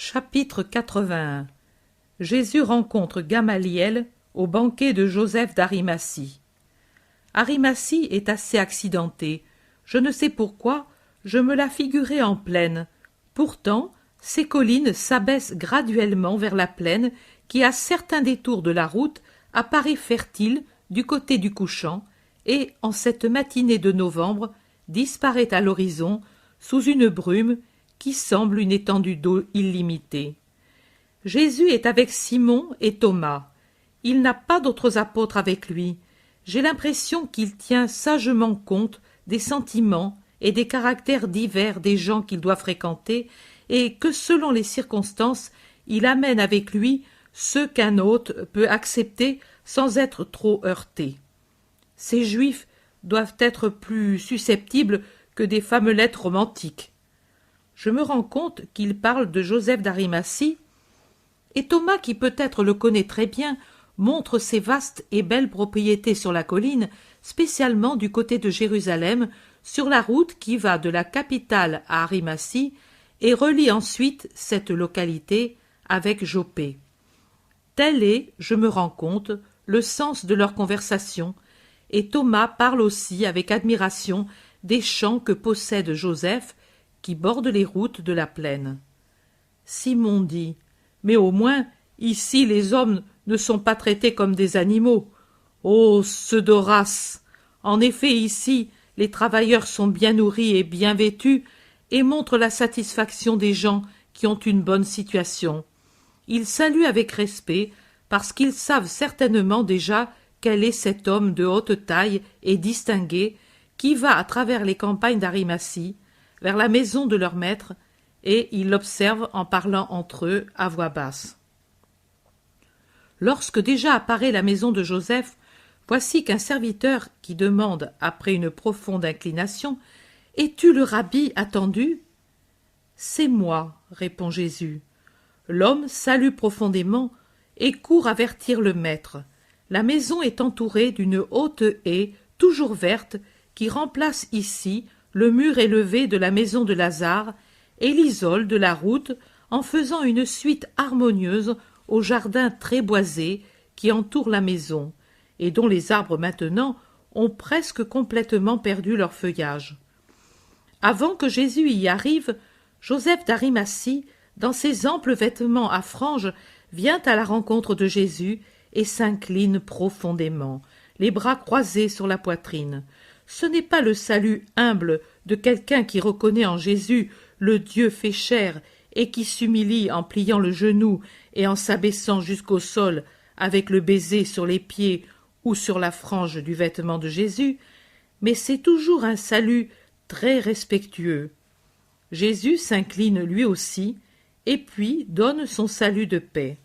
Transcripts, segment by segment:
Chapitre 81. Jésus rencontre Gamaliel au banquet de Joseph d'Arimathie. Arimathie est assez accidentée. Je ne sais pourquoi, je me la figurais en plaine. Pourtant, ces collines s'abaissent graduellement vers la plaine qui, à certains détours de la route, apparaît fertile du côté du couchant et, en cette matinée de novembre, disparaît à l'horizon sous une brume qui semble une étendue d'eau illimitée. Jésus est avec Simon et Thomas. Il n'a pas d'autres apôtres avec lui. J'ai l'impression qu'il tient sagement compte des sentiments et des caractères divers des gens qu'il doit fréquenter et que, selon les circonstances, il amène avec lui ceux qu'un hôte peut accepter sans être trop heurté. Ces Juifs doivent être plus susceptibles que des femmelettes romantiques. Je me rends compte qu'il parle de Joseph d'Arimathie, et Thomas, qui peut-être le connaît très bien, montre ses vastes et belles propriétés sur la colline, spécialement du côté de Jérusalem, sur la route qui va de la capitale à Arimathie et relie ensuite cette localité avec Joppé. Tel est, je me rends compte, le sens de leur conversation, et Thomas parle aussi avec admiration des champs que possède Joseph, qui bordent les routes de la plaine. Simon dit: « Mais au moins, ici les hommes ne sont pas traités comme des animaux. Ô ceux d'Horace! En effet, ici, les travailleurs sont bien nourris et bien vêtus, et montrent la satisfaction des gens qui ont une bonne situation. Ils saluent avec respect, parce qu'ils savent certainement déjà quel est cet homme de haute taille et distingué, qui va à travers les campagnes d'Arimathie, vers la maison de leur maître, et ils l'observent en parlant entre eux à voix basse. Lorsque déjà apparaît la maison de Joseph, voici qu'un serviteur qui demande, après une profonde inclination: « Es-tu le rabbi attendu ?» « C'est moi, » répond Jésus. L'homme salue profondément et court avertir le maître. La maison est entourée d'une haute haie, toujours verte, qui remplace ici le mur élevé de la maison de Lazare et l'isole de la route en faisant une suite harmonieuse au jardin très boisé qui entoure la maison et dont les arbres maintenant ont presque complètement perdu leur feuillage. Avant que Jésus y arrive, Joseph d'Arimathie, dans ses amples vêtements à franges, vient à la rencontre de Jésus et s'incline profondément, les bras croisés sur la poitrine. Ce n'est pas le salut humble de quelqu'un qui reconnaît en Jésus le Dieu fait chair et qui s'humilie en pliant le genou et en s'abaissant jusqu'au sol avec le baiser sur les pieds ou sur la frange du vêtement de Jésus, mais c'est toujours un salut très respectueux. Jésus s'incline lui aussi et puis donne son salut de paix.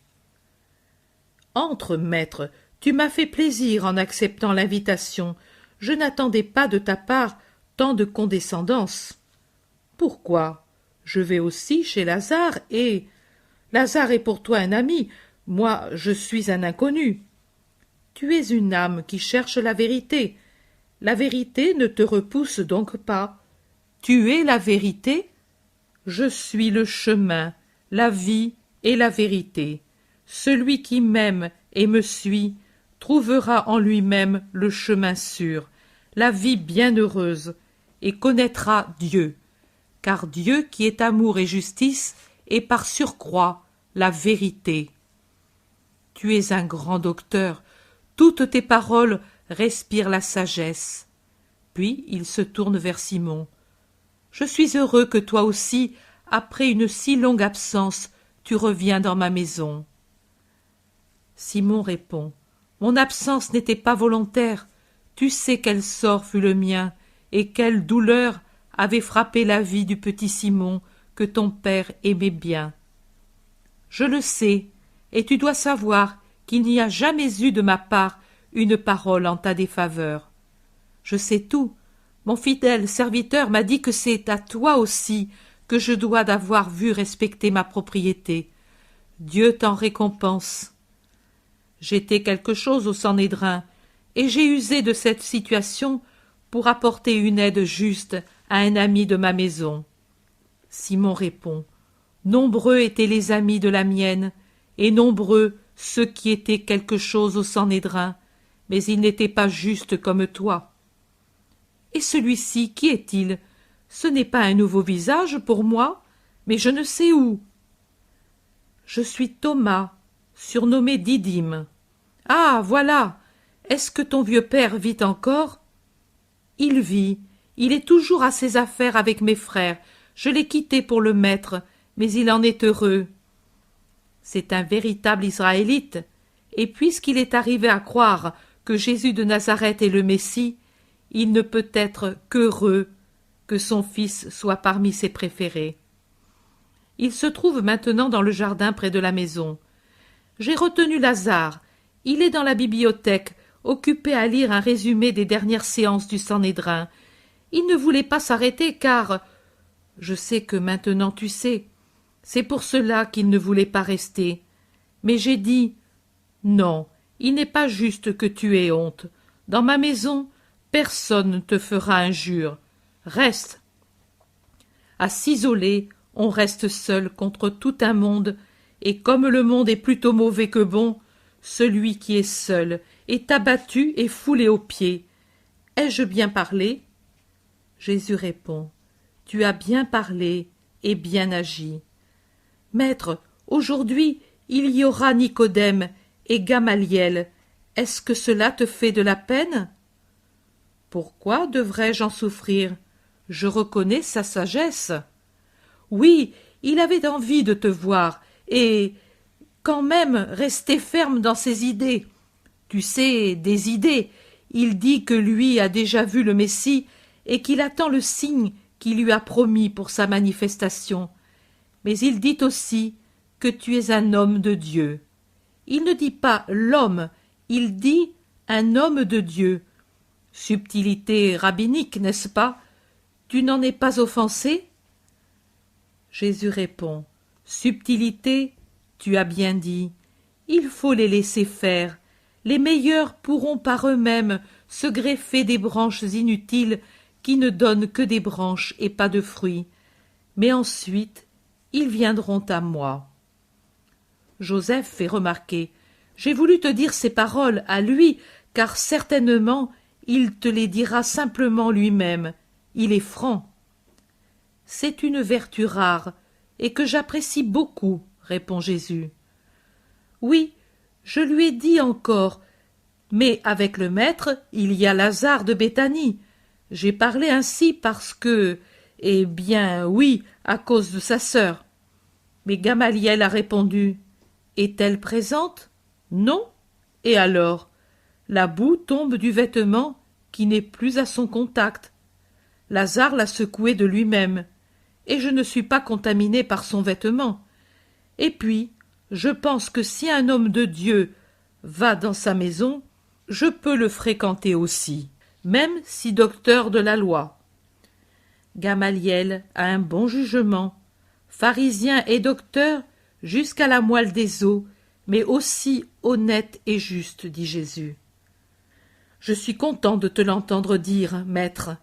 « Entre, maître, tu m'as fait plaisir en acceptant l'invitation. Je n'attendais pas de ta part tant de condescendance. »« Pourquoi ? Je vais aussi chez Lazare et... Lazare est pour toi un ami, moi je suis un inconnu. Tu es une âme qui cherche la vérité. La vérité ne te repousse donc pas. Tu es la vérité ? Je suis le chemin, la vie et la vérité. Celui qui m'aime et me suit trouvera en lui-même le chemin sûr, la vie bienheureuse, et connaîtra Dieu, car Dieu qui est amour et justice est par surcroît la vérité. Tu es un grand docteur, toutes tes paroles respirent la sagesse. Puis il se tourne vers Simon. Je suis heureux que toi aussi, après une si longue absence, tu reviens dans ma maison. Simon répond: Mon absence n'était pas volontaire. Tu sais quel sort fut le mien, et quelle douleur avait frappé la vie du petit Simon que ton père aimait bien. Je le sais, et tu dois savoir qu'il n'y a jamais eu de ma part une parole en ta défaveur. Je sais tout. Mon fidèle serviteur m'a dit que c'est à toi aussi que je dois d'avoir vu respecter ma propriété. Dieu t'en récompense. J'étais quelque chose au Sanhédrin, et j'ai usé de cette situation pour apporter une aide juste à un ami de ma maison. Simon répond: Nombreux étaient les amis de la mienne, et nombreux ceux qui étaient quelque chose au Sanhédrin, mais ils n'étaient pas justes comme toi. Et celui-ci, qui est-il? Ce n'est pas un nouveau visage pour moi, mais je ne sais où. Je suis Thomas, surnommé Didyme. Ah, voilà! Est-ce que ton vieux père vit encore? Il vit. Il est toujours à ses affaires avec mes frères. Je l'ai quitté pour le maître, mais il en est heureux. C'est un véritable Israélite, et puisqu'il est arrivé à croire que Jésus de Nazareth est le Messie, il ne peut être qu'heureux que son fils soit parmi ses préférés. Il se trouve maintenant dans le jardin près de la maison. J'ai retenu Lazare. Il est dans la bibliothèque, occupé à lire un résumé des dernières séances du Sanhédrin. Il ne voulait pas s'arrêter car... Je sais que maintenant tu sais. C'est pour cela qu'il ne voulait pas rester. Mais j'ai dit... Non, il n'est pas juste que tu aies honte. Dans ma maison, personne ne te fera injure. Reste. À s'isoler, on reste seul contre tout un monde, et comme le monde est plutôt mauvais que bon, celui qui est seul est abattu et foulé aux pieds. Ai-je bien parlé? Jésus répond, tu as bien parlé et bien agi. Maître, aujourd'hui, il y aura Nicodème et Gamaliel. Est-ce que cela te fait de la peine? Pourquoi devrais-je en souffrir? Je reconnais sa sagesse. Oui, il avait envie de te voir, et quand même rester ferme dans ses idées. Tu sais, des idées. Il dit que lui a déjà vu le Messie et qu'il attend le signe qu'il lui a promis pour sa manifestation. Mais il dit aussi que tu es un homme de Dieu. Il ne dit pas l'homme, il dit un homme de Dieu. Subtilité rabbinique, n'est-ce pas? Tu n'en es pas offensé? Jésus répond, subtilité, tu as bien dit. Il faut les laisser faire. Les meilleurs pourront par eux-mêmes se greffer des branches inutiles qui ne donnent que des branches et pas de fruits. Mais ensuite, ils viendront à moi. Joseph fait remarquer, j'ai voulu te dire ces paroles à lui, car certainement il te les dira simplement lui-même. Il est franc. C'est une vertu rare, et que j'apprécie beaucoup, répond Jésus. Oui, je lui ai dit encore, mais avec le maître, il y a Lazare de Béthanie. J'ai parlé ainsi parce que, eh bien, oui, à cause de sa sœur. Mais Gamaliel a répondu, est-elle présente? Non. Et alors? La boue tombe du vêtement qui n'est plus à son contact. Lazare l'a secoué de lui-même, et je ne suis pas contaminé par son vêtement. Et puis, je pense que si un homme de Dieu va dans sa maison, je peux le fréquenter aussi, même si docteur de la loi. Gamaliel a un bon jugement, pharisien et docteur jusqu'à la moelle des os, mais aussi honnête et juste, dit Jésus. Je suis content de te l'entendre dire, maître.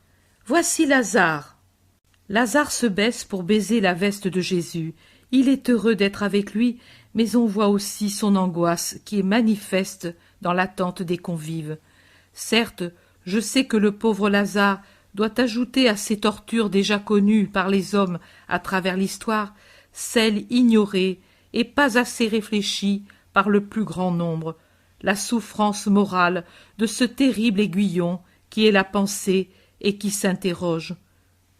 Voici Lazare. Lazare se baisse pour baiser la veste de Jésus. Il est heureux d'être avec lui, mais on voit aussi son angoisse qui est manifeste dans l'attente des convives. Certes, je sais que le pauvre Lazare doit ajouter à ces tortures déjà connues par les hommes à travers l'histoire, celles ignorées et pas assez réfléchies par le plus grand nombre, la souffrance morale de ce terrible aiguillon qui est la pensée et qui s'interroge.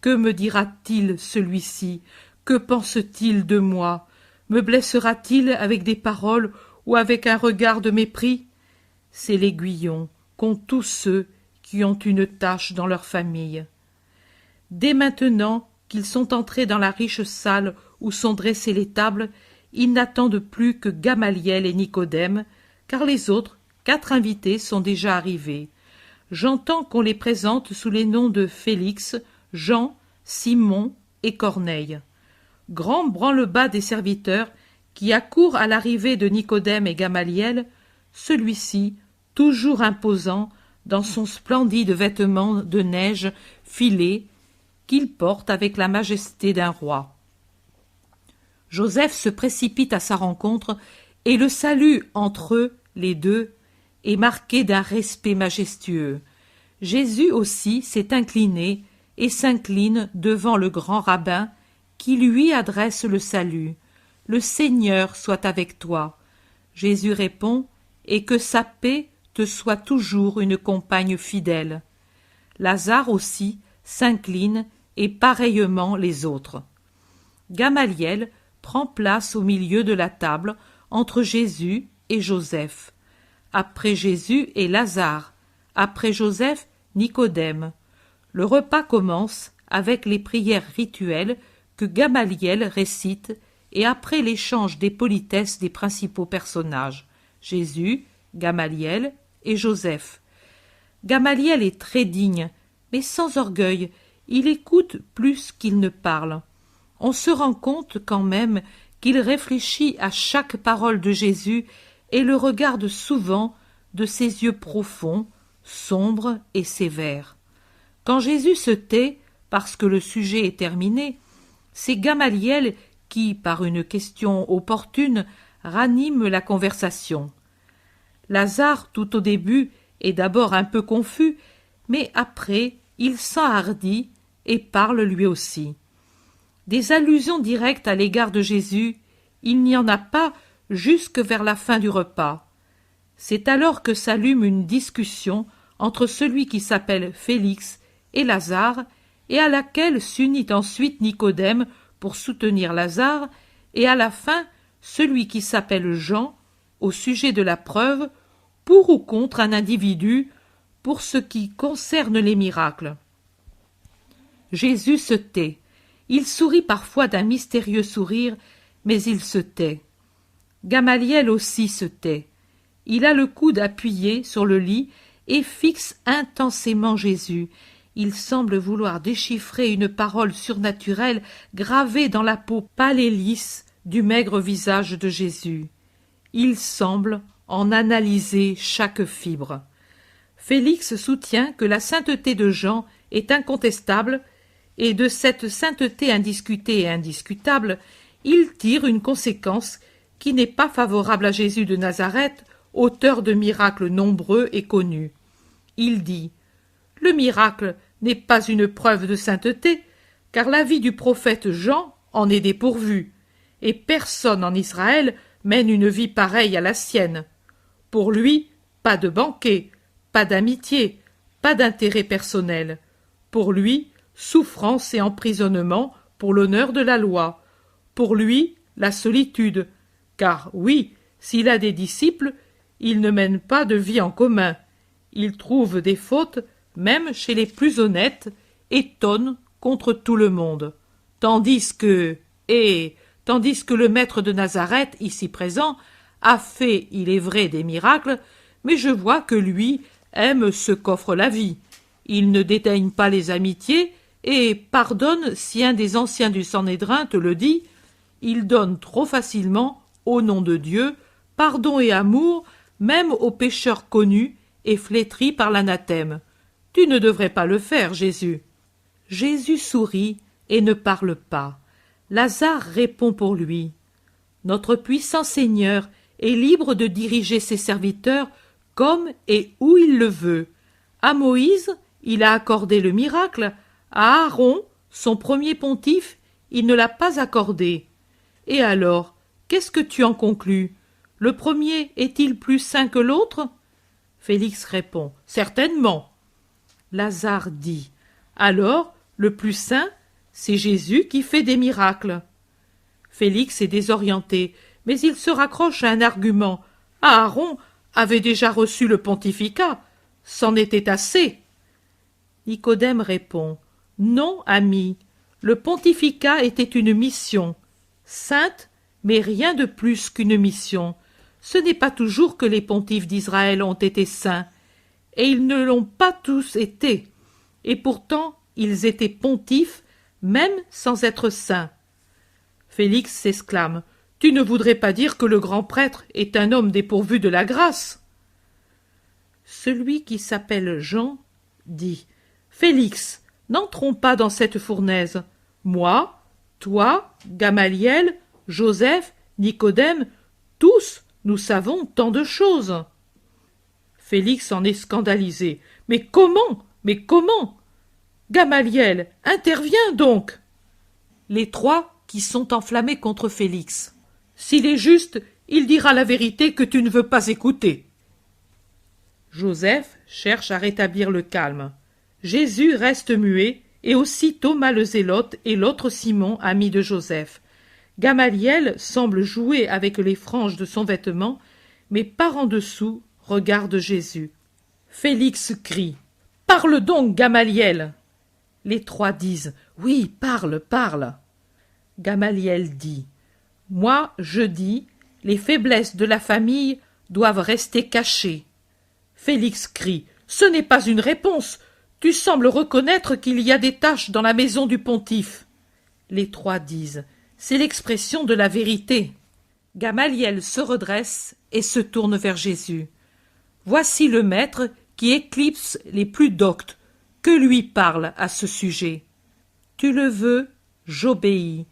Que me dira-t-il celui-ci? Que pense-t-il de moi? Me blessera-t-il avec des paroles ou avec un regard de mépris? C'est l'aiguillon qu'ont tous ceux qui ont une tâche dans leur famille. Dès maintenant qu'ils sont entrés dans la riche salle où sont dressées les tables, ils n'attendent plus que Gamaliel et Nicodème, car les autres, 4 invités, sont déjà arrivés. J'entends qu'on les présente sous les noms de Félix, Jean, Simon et Corneille. Grand branle-bas des serviteurs qui accourent à l'arrivée de Nicodème et Gamaliel, celui-ci, toujours imposant, dans son splendide vêtement de neige filé, qu'il porte avec la majesté d'un roi. Joseph se précipite à sa rencontre et le salut entre eux, les deux, est marqué d'un respect majestueux. Jésus aussi s'est incliné et s'incline devant le grand rabbin qui lui adresse le salut. « Le Seigneur soit avec toi. » Jésus répond « Et que sa paix te soit toujours une compagne fidèle. » Lazare aussi s'incline et pareillement les autres. Gamaliel prend place au milieu de la table entre Jésus et Joseph. Après Jésus est Lazare, après Joseph, Nicodème. Le repas commence avec les prières rituelles que Gamaliel récite et après l'échange des politesses des principaux personnages, Jésus, Gamaliel et Joseph. Gamaliel est très digne, mais sans orgueil, il écoute plus qu'il ne parle. On se rend compte quand même qu'il réfléchit à chaque parole de Jésus et le regarde souvent de ses yeux profonds, sombres et sévères. Quand Jésus se tait, parce que le sujet est terminé, c'est Gamaliel qui, par une question opportune, ranime la conversation. Lazare, tout au début, est d'abord un peu confus, mais après, il s'enhardit et parle lui aussi. Des allusions directes à l'égard de Jésus, il n'y en a pas jusque vers la fin du repas. C'est alors que s'allume une discussion entre celui qui s'appelle Félix et Lazare, et à laquelle s'unit ensuite Nicodème pour soutenir Lazare, et à la fin celui qui s'appelle Jean, au sujet de la preuve, pour ou contre un individu, pour ce qui concerne les miracles. Jésus se tait. Il sourit parfois d'un mystérieux sourire, mais il se tait. Gamaliel aussi se tait. Il a le coude appuyé sur le lit et fixe intensément Jésus. Il semble vouloir déchiffrer une parole surnaturelle gravée dans la peau pâle et lisse du maigre visage de Jésus. Il semble en analyser chaque fibre. Félix soutient que la sainteté de Jean est incontestable, et de cette sainteté indiscutée et indiscutable, il tire une conséquence qui n'est pas favorable à Jésus de Nazareth, auteur de miracles nombreux et connus. Il dit « Le miracle n'est pas une preuve de sainteté, car la vie du prophète Jean en est dépourvue, et personne en Israël mène une vie pareille à la sienne. Pour lui, pas de banquet, pas d'amitié, pas d'intérêt personnel. Pour lui, souffrance et emprisonnement pour l'honneur de la loi. Pour lui, la solitude, car oui, s'il a des disciples, il ne mène pas de vie en commun. Il trouve des fautes, même chez les plus honnêtes, et tonne contre tout le monde. Tandis que le maître de Nazareth, ici présent, a fait, il est vrai, des miracles, mais je vois que lui aime ce qu'offre la vie. Il ne dédaigne pas les amitiés, et pardonne si un des anciens du Sanhédrin te le dit, il donne trop facilement, au nom de Dieu, pardon et amour, même aux pécheurs connus et flétris par l'anathème. Tu ne devrais pas le faire, Jésus. Jésus sourit et ne parle pas. Lazare répond pour lui. Notre puissant Seigneur est libre de diriger ses serviteurs comme et où il le veut. À Moïse, il a accordé le miracle. À Aaron, son premier pontife, il ne l'a pas accordé. Et alors, qu'est-ce que tu en conclus? Le premier est-il plus saint que l'autre? Félix répond « Certainement ». Lazare dit « Alors, le plus saint, c'est Jésus qui fait des miracles. » Félix est désorienté, mais il se raccroche à un argument. Aaron avait déjà reçu le pontificat, c'en était assez. Nicodème répond « Non, ami, le pontificat était une mission, sainte, mais rien de plus qu'une mission. Ce n'est pas toujours que les pontifes d'Israël ont été saints, et ils ne l'ont pas tous été, et pourtant ils étaient pontifes, même sans être saints. » Félix s'exclame « Tu ne voudrais pas dire que le grand prêtre est un homme dépourvu de la grâce ?» Celui qui s'appelle Jean dit « Félix, n'entrons pas dans cette fournaise. Moi, toi, Gamaliel, Joseph, Nicodème, tous, nous savons tant de choses. Félix en est scandalisé. Mais comment? Mais comment? Gamaliel, interviens donc. Les trois qui sont enflammés contre Félix. S'il est juste, il dira la vérité que tu ne veux pas écouter. Joseph cherche à rétablir le calme. Jésus reste muet, et aussi Thomas le Zélote et l'autre Simon, ami de Joseph. Gamaliel semble jouer avec les franges de son vêtement, mais par en dessous regarde Jésus. Félix crie « Parle donc, Gamaliel !» Les trois disent « Oui, parle, parle !» Gamaliel dit « Moi, je dis, les faiblesses de la famille doivent rester cachées. » Félix crie « Ce n'est pas une réponse. Tu sembles reconnaître qu'il y a des taches dans la maison du pontife. » Les trois disent « C'est l'expression de la vérité. » Gamaliel se redresse et se tourne vers Jésus. Voici le maître qui éclipse les plus doctes. Que lui parle à ce sujet? Tu le veux, j'obéis.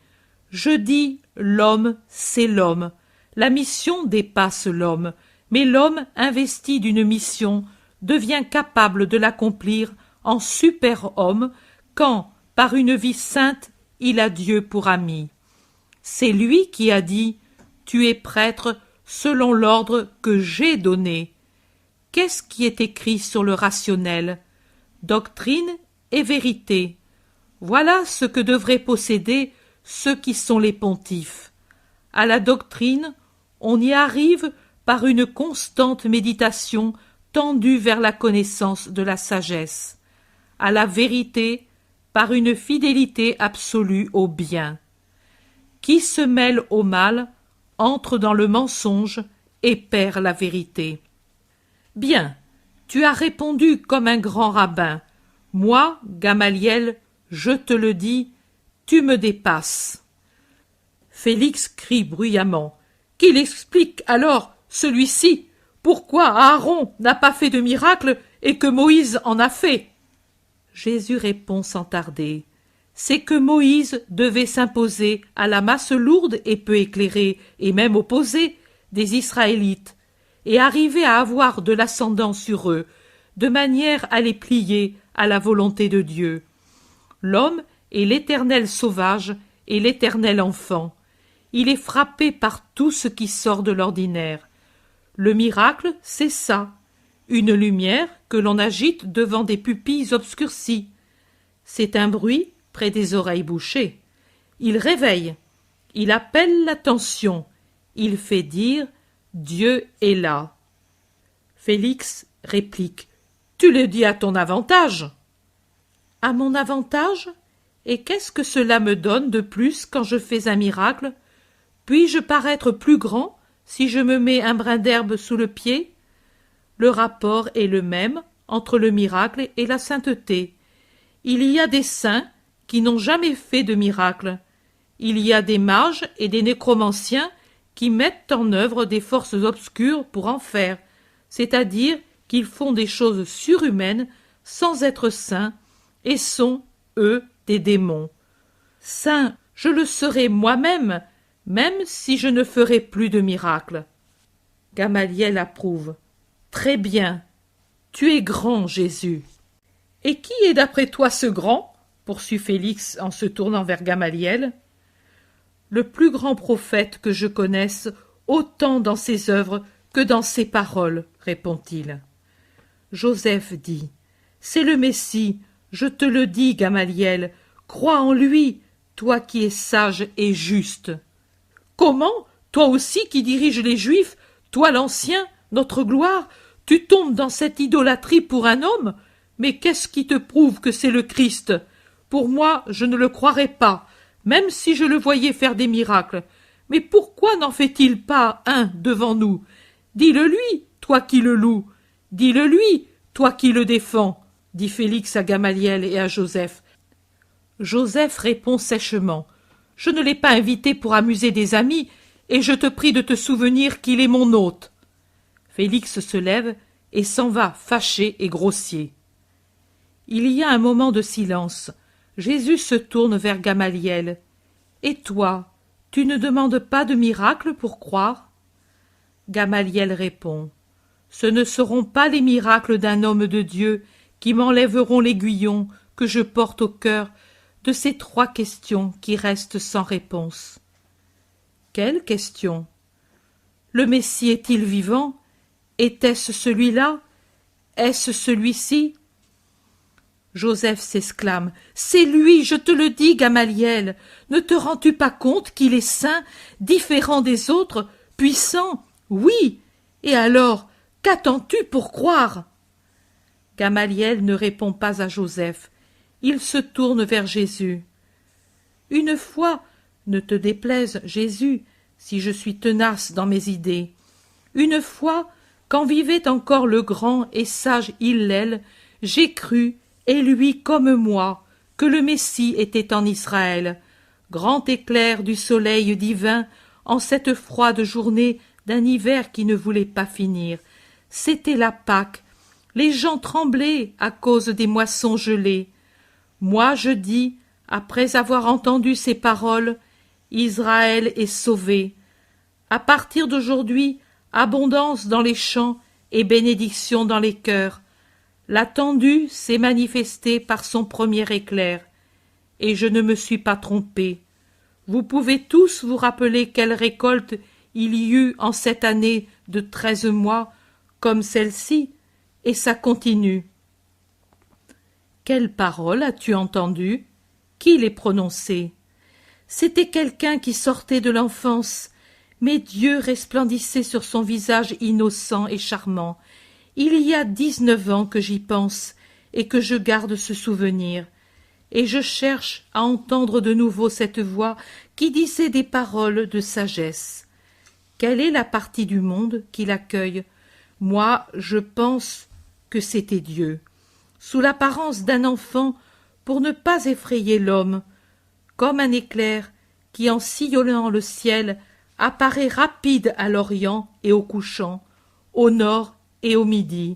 Je dis, l'homme, c'est l'homme. La mission dépasse l'homme, mais l'homme investi d'une mission devient capable de l'accomplir en super-homme quand, par une vie sainte, il a Dieu pour ami. C'est lui qui a dit « Tu es prêtre selon l'ordre que j'ai donné ». Qu'est-ce qui est écrit sur le rationnel? Doctrine et vérité. Voilà ce que devraient posséder ceux qui sont les pontifes. À la doctrine, on y arrive par une constante méditation tendue vers la connaissance de la sagesse. À la vérité, par une fidélité absolue au bien. Qui se mêle au mal entre dans le mensonge et perd la vérité. Bien, tu as répondu comme un grand rabbin. Moi, Gamaliel, je te le dis, tu me dépasses. Félix crie bruyamment. Qu'il explique alors, celui-ci, pourquoi Aaron n'a pas fait de miracle et que Moïse en a fait. Jésus répond sans tarder. C'est que Moïse devait s'imposer à la masse lourde et peu éclairée, et même opposée, des Israélites, et arriver à avoir de l'ascendant sur eux, de manière à les plier à la volonté de Dieu. L'homme est l'éternel sauvage et l'éternel enfant. Il est frappé par tout ce qui sort de l'ordinaire. Le miracle, c'est ça, une lumière que l'on agite devant des pupilles obscurcies. C'est un bruit près des oreilles bouchées. Il réveille, il appelle l'attention, il fait dire « Dieu est là ». Félix réplique « Tu le dis à ton avantage ». « À mon avantage? Et qu'est-ce que cela me donne de plus quand je fais un miracle? Puis-je paraître plus grand si je me mets un brin d'herbe sous le pied? Le rapport est le même entre le miracle et la sainteté. Il y a des saints qui n'ont jamais fait de miracle. Il y a des mages et des nécromanciens qui mettent en œuvre des forces obscures pour en faire, c'est-à-dire qu'ils font des choses surhumaines sans être saints et sont, eux, des démons. Saint, je le serai moi-même, même si je ne ferai plus de miracles. Gamaliel approuve. Très bien. Tu es grand, Jésus. Et qui est d'après toi ce grand? Poursuit Félix en se tournant vers Gamaliel. Le plus grand prophète que je connaisse, autant dans ses œuvres que dans ses paroles, répond-il. Joseph dit. C'est le Messie, je te le dis, Gamaliel, crois en lui, toi qui es sage et juste. Comment? Toi aussi qui diriges les Juifs, toi l'ancien, notre gloire, tu tombes dans cette idolâtrie pour un homme? Mais qu'est-ce qui te prouve que c'est le Christ? Pour moi, je ne le croirais pas, même si je le voyais faire des miracles. Mais pourquoi n'en fait-il pas un devant nous? Dis-le lui, toi qui le loues. Dis-le lui, toi qui le défends, dit Félix à Gamaliel et à Joseph. Joseph répond sèchement. Je ne l'ai pas invité pour amuser des amis, et je te prie de te souvenir qu'il est mon hôte. Félix se lève et s'en va fâché et grossier. Il y a un moment de silence. Jésus se tourne vers Gamaliel. « Et toi, Tu ne demandes pas de miracle pour croire? Gamaliel répond: Ce ne seront pas les miracles d'un homme de Dieu qui m'enlèveront l'aiguillon que je porte au cœur de ces 3 questions qui restent sans réponse. Quelles questions? Le Messie est-il vivant? Était-ce celui-là? Est-ce celui-ci? Joseph s'exclame: C'est lui, je te le dis, Gamaliel. Ne te rends-tu pas compte qu'il est saint, différent des autres, puissant? Oui. Et alors, qu'attends-tu pour croire? Gamaliel ne répond pas à Joseph. Il se tourne vers Jésus. Une fois, ne te déplaise, Jésus, si je suis tenace dans mes idées. Une fois, quand vivait encore le grand et sage Hillel, j'ai cru, et lui comme moi, que le Messie était en Israël, grand éclair du soleil divin, en cette froide journée d'un hiver qui ne voulait pas finir. C'était la Pâque. Les gens tremblaient à cause des moissons gelées. Moi, je dis, après avoir entendu ces paroles, Israël est sauvé. À partir d'aujourd'hui, abondance dans les champs et bénédiction dans les cœurs. L'attendu s'est manifesté par son premier éclair, et je ne me suis pas trompé. Vous pouvez tous vous rappeler quelle récolte il y eut en cette année de 13 mois, comme celle-ci, et ça continue. Quelles paroles as-tu entendues? Qui les prononçait? C'était quelqu'un qui sortait de l'enfance, mais Dieu resplendissait sur son visage innocent et charmant. Il y a 19 ans que j'y pense et que je garde ce souvenir, et je cherche à entendre de nouveau cette voix qui disait des paroles de sagesse. Quelle est la partie du monde qui l'accueille? Moi, je pense que c'était Dieu, sous l'apparence d'un enfant, pour ne pas effrayer l'homme, comme un éclair qui, en sillonnant le ciel, apparaît rapide à l'Orient et au couchant, au nord et au midi.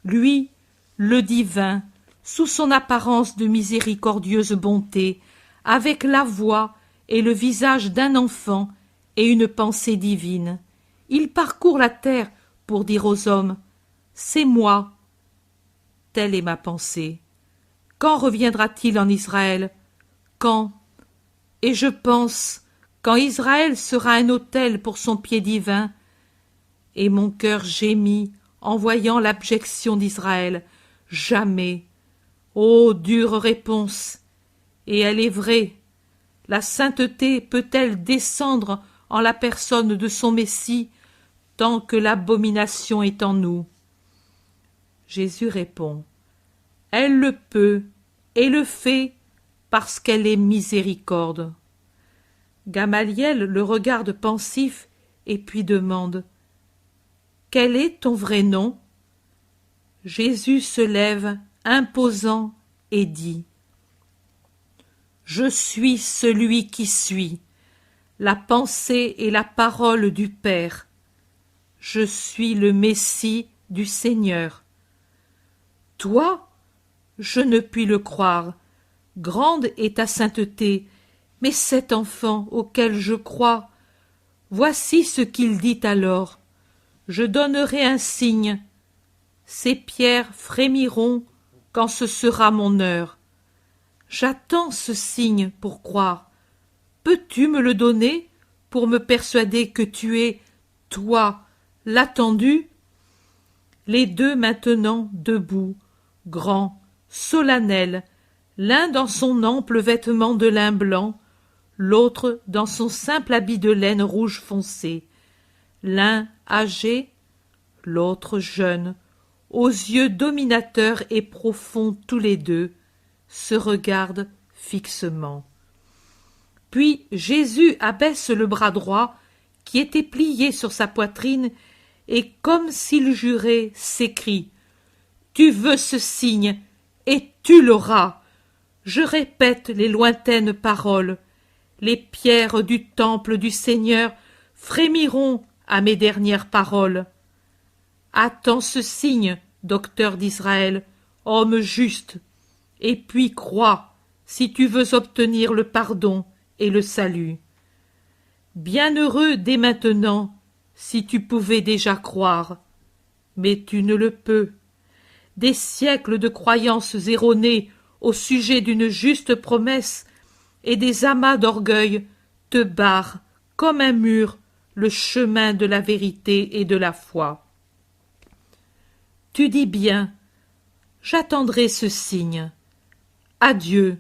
Lui, le divin, sous son apparence de miséricordieuse bonté, avec la voix et le visage d'un enfant et une pensée divine, il parcourt la terre pour dire aux hommes: C'est moi. Telle est ma pensée. Quand reviendra-t-il en Israël? Quand? Et je pense, quand Israël sera un autel pour son pied divin. Et mon cœur gémit en voyant l'abjection d'Israël. Jamais. Ô dure réponse! Et elle est vraie. La sainteté peut-elle descendre en la personne de son Messie, tant que l'abomination est en nous? Jésus répond: Elle le peut et le fait parce qu'elle est miséricorde. Gamaliel le regarde pensif et puis demande: Quel est ton vrai nom? Jésus se lève, imposant, et dit: Je suis celui qui suis, la pensée et la parole du Père. Je suis le Messie du Seigneur. Toi? Je ne puis le croire. Grande est ta sainteté, mais cet enfant auquel je crois, voici ce qu'il dit alors: Je donnerai un signe. Ces pierres frémiront quand ce sera mon heure. J'attends ce signe pour croire. Peux-tu me le donner pour me persuader que tu es, toi, l'attendu? Les deux maintenant debout, grands, solennels, l'un dans son ample vêtement de lin blanc, l'autre dans son simple habit de laine rouge foncé, l'un âgé, l'autre jeune, aux yeux dominateurs et profonds tous les deux, se regardent fixement. Puis Jésus abaisse le bras droit, qui était plié sur sa poitrine, et comme s'il jurait, s'écrie: Tu veux ce signe, et tu l'auras. Je répète les lointaines paroles. Les pierres du temple du Seigneur frémiront à mes dernières paroles. Attends ce signe, docteur d'Israël, homme juste, et puis crois, si tu veux obtenir le pardon et le salut. Bienheureux dès maintenant, si tu pouvais déjà croire. Mais tu ne le peux. Des siècles de croyances erronées au sujet d'une juste promesse et des amas d'orgueil te barrent, comme un mur, le chemin de la vérité et de la foi. Tu dis bien, j'attendrai ce signe. Adieu,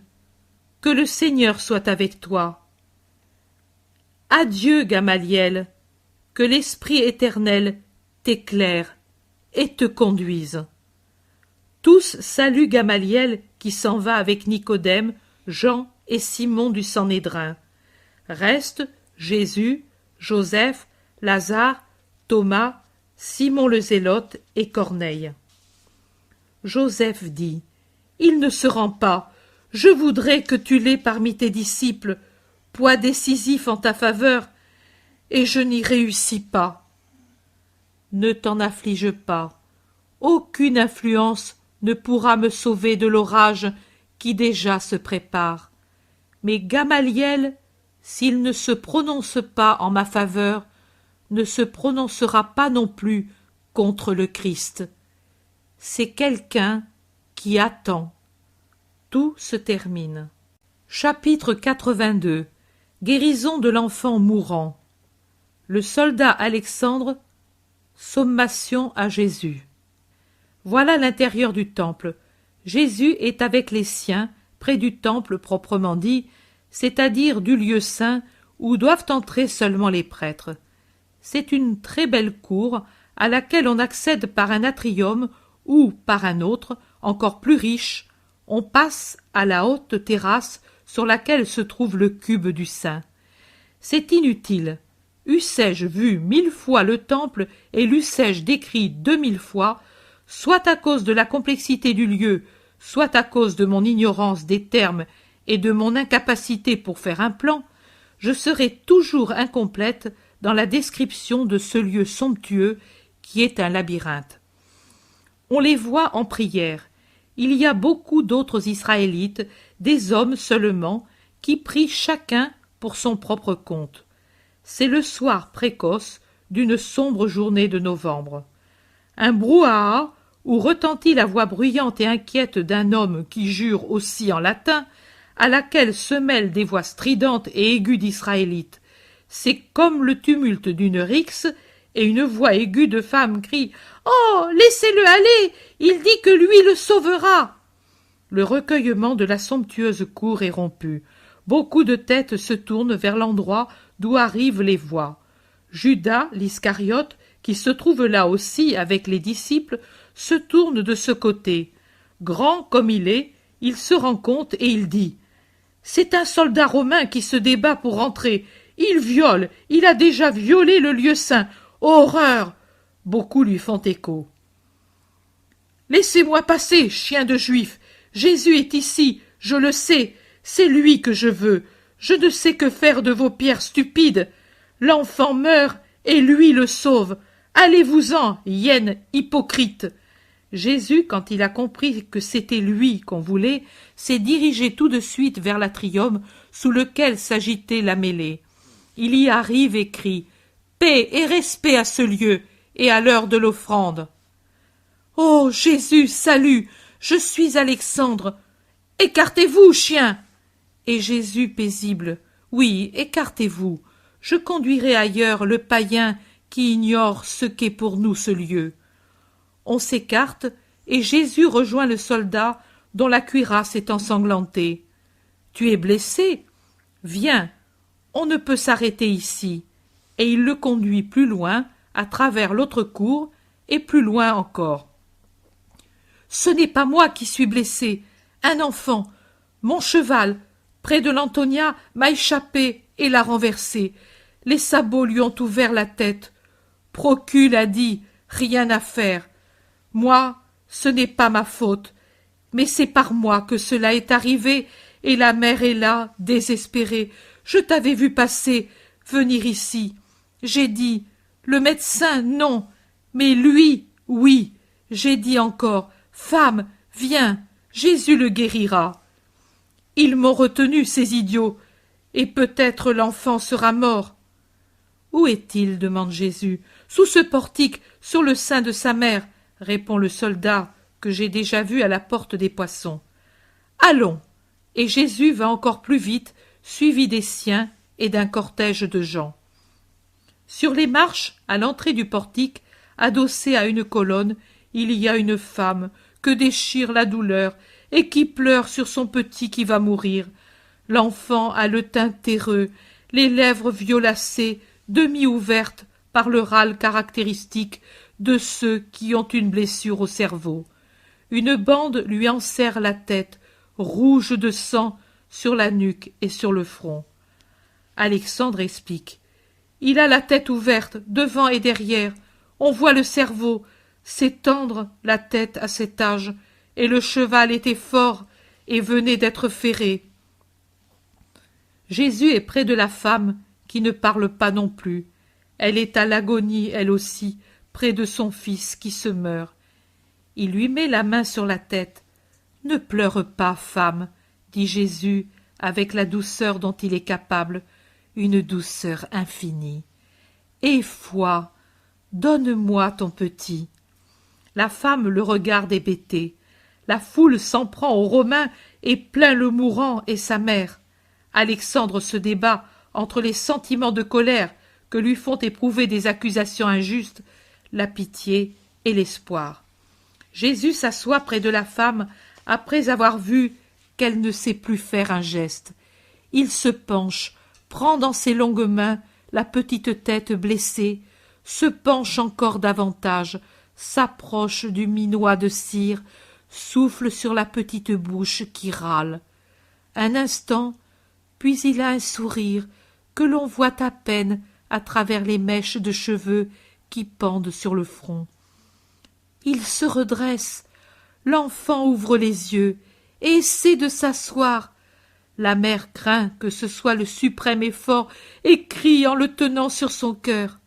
que le Seigneur soit avec toi. Adieu, Gamaliel, que l'Esprit éternel t'éclaire et te conduise. Tous saluent Gamaliel qui s'en va avec Nicodème, Jean et Simon du Sanhédrin. Restent Jésus, Joseph, Lazare, Thomas, Simon le Zélote et Corneille. Joseph dit, « Il ne se rend pas. Je voudrais que tu l'aies parmi tes disciples, poids décisif en ta faveur, et je n'y réussis pas. » Ne t'en afflige pas. Aucune influence ne pourra me sauver de l'orage qui déjà se prépare. Mais Gamaliel, s'il ne se prononce pas en ma faveur, ne se prononcera pas non plus contre le Christ. C'est quelqu'un qui attend. Tout se termine. Chapitre 82. Guérison de l'enfant mourant. Le soldat Alexandre, sommation à Jésus. Voilà l'intérieur du temple. Jésus est avec les siens, près du temple proprement dit, c'est-à-dire du lieu saint où doivent entrer seulement les prêtres. C'est une très belle cour à laquelle on accède par un atrium ou par un autre, encore plus riche, on passe à la haute terrasse sur laquelle se trouve le cube du saint. C'est inutile. Eussé-je vu 1000 fois le temple et l'eussé-je décrit 2000 fois, soit à cause de la complexité du lieu, soit à cause de mon ignorance des termes et de mon incapacité pour faire un plan, je serais toujours incomplète dans la description de ce lieu somptueux qui est un labyrinthe. On les voit en prière. Il y a beaucoup d'autres Israélites, des hommes seulement, qui prient chacun pour son propre compte. C'est le soir précoce d'une sombre journée de novembre. Un brouhaha, où retentit la voix bruyante et inquiète d'un homme qui jure aussi en latin, à laquelle se mêlent des voix stridentes et aiguës d'Israélites. C'est comme le tumulte d'une rixe, et une voix aiguë de femme crie « Oh, laissez-le aller, il dit que lui le sauvera !» Le recueillement de la somptueuse cour est rompu. Beaucoup de têtes se tournent vers l'endroit d'où arrivent les voix. Judas l'Iscariote, qui se trouve là aussi avec les disciples, se tourne de ce côté. Grand comme il se rend compte et il dit « C'est un soldat romain qui se débat pour entrer. Il a déjà violé le lieu saint. Horreur !» Beaucoup lui font écho. « Laissez-moi passer, chien de juif. Jésus est ici, je le sais. C'est lui que je veux. Je ne sais que faire de vos pierres stupides. L'enfant meurt et lui le sauve. Allez-vous-en, hyène hypocrite !» Jésus, quand il a compris que c'était lui qu'on voulait, s'est dirigé tout de suite vers l'atrium sous lequel s'agitait la mêlée. Il y arrive et crie « Paix et respect à ce lieu et à l'heure de l'offrande !»« Oh, Jésus, salut, je suis Alexandre. Écartez-vous, chien !» Et Jésus paisible « Oui, écartez-vous. Je conduirai ailleurs le païen qui ignore ce qu'est pour nous ce lieu. » On s'écarte, et Jésus rejoint le soldat dont la cuirasse est ensanglantée. « Tu es blessé ? Viens, on ne peut s'arrêter ici. » Et il le conduit plus loin, à travers l'autre cour, et plus loin encore. « Ce n'est pas moi qui suis blessé, un enfant. Mon cheval, près de l'Antonia, m'a échappé et l'a renversé. Les sabots lui ont ouvert la tête. Procule a dit, rien à faire. Moi, ce n'est pas ma faute, mais c'est par moi que cela est arrivé, et la mère est là, désespérée. Je t'avais vu passer, venir ici. J'ai dit, le médecin, non, mais lui, oui. J'ai dit encore, femme, viens, Jésus le guérira. Ils m'ont retenu, ces idiots, et peut-être l'enfant sera mort. Où est-il demande Jésus. Sous ce portique, sur le sein de sa mère, répond le soldat que j'ai déjà vu à la porte des poissons. Allons. Et Jésus va encore plus vite, suivi des siens et d'un cortège de gens. Sur les marches, à l'entrée du portique, adossée à une colonne, il y a une femme que déchire la douleur et qui pleure sur son petit qui va mourir. L'enfant a le teint terreux, les lèvres violacées, demi-ouvertes par le râle caractéristique de ceux qui ont une blessure au cerveau. Une bande lui enserre la tête, rouge de sang, sur la nuque et sur le front. Alexandre explique. Il a la tête ouverte, devant et derrière. On voit le cerveau. C'est tendre, la tête, à cet âge. Et le cheval était fort et venait d'être ferré. Jésus est près de la femme, qui ne parle pas non plus. Elle est à l'agonie, elle aussi, près de son fils qui se meurt. Il lui met la main sur la tête. « Ne pleure pas, femme, » dit Jésus, avec la douceur dont il est capable, une douceur infinie. « Aie foi, donne-moi ton petit. » La femme le regarde hébétée. La foule s'en prend aux Romains et plaint le mourant et sa mère. Alexandre se débat entre les sentiments de colère que lui font éprouver des accusations injustes, la pitié et l'espoir. Jésus s'assoit près de la femme après avoir vu qu'elle ne sait plus faire un geste. Il se penche, prend dans ses longues mains la petite tête blessée, se penche encore davantage, s'approche du minois de cire, souffle sur la petite bouche qui râle. Un instant, puis il a un sourire que l'on voit à peine à travers les mèches de cheveux qui pendent sur le front. Il se redresse, l'enfant ouvre les yeux et essaie de s'asseoir. La mère craint que ce soit le suprême effort et crie en le tenant sur son cœur.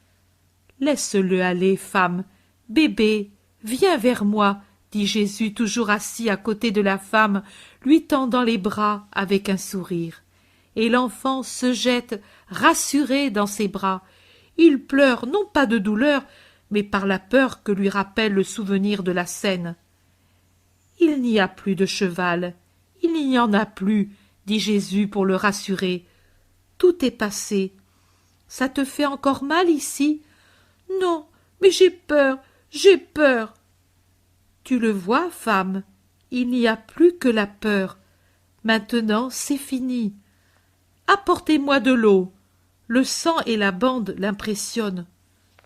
« Laisse-le aller, femme. Bébé, viens vers moi, » dit Jésus toujours assis à côté de la femme, lui tendant les bras avec un sourire. Et l'enfant se jette, rassuré, dans ses bras. Il pleure, non pas de douleur, mais par la peur que lui rappelle le souvenir de la scène. « Il n'y a plus de cheval, il n'y en a plus, » dit Jésus pour le rassurer. « Tout est passé. Ça te fait encore mal ici ? » ?»« Non, mais j'ai peur, j'ai peur. » »« Tu le vois, femme, il n'y a plus que la peur. Maintenant, c'est fini. Apportez-moi de l'eau. Le sang et la bande l'impressionnent.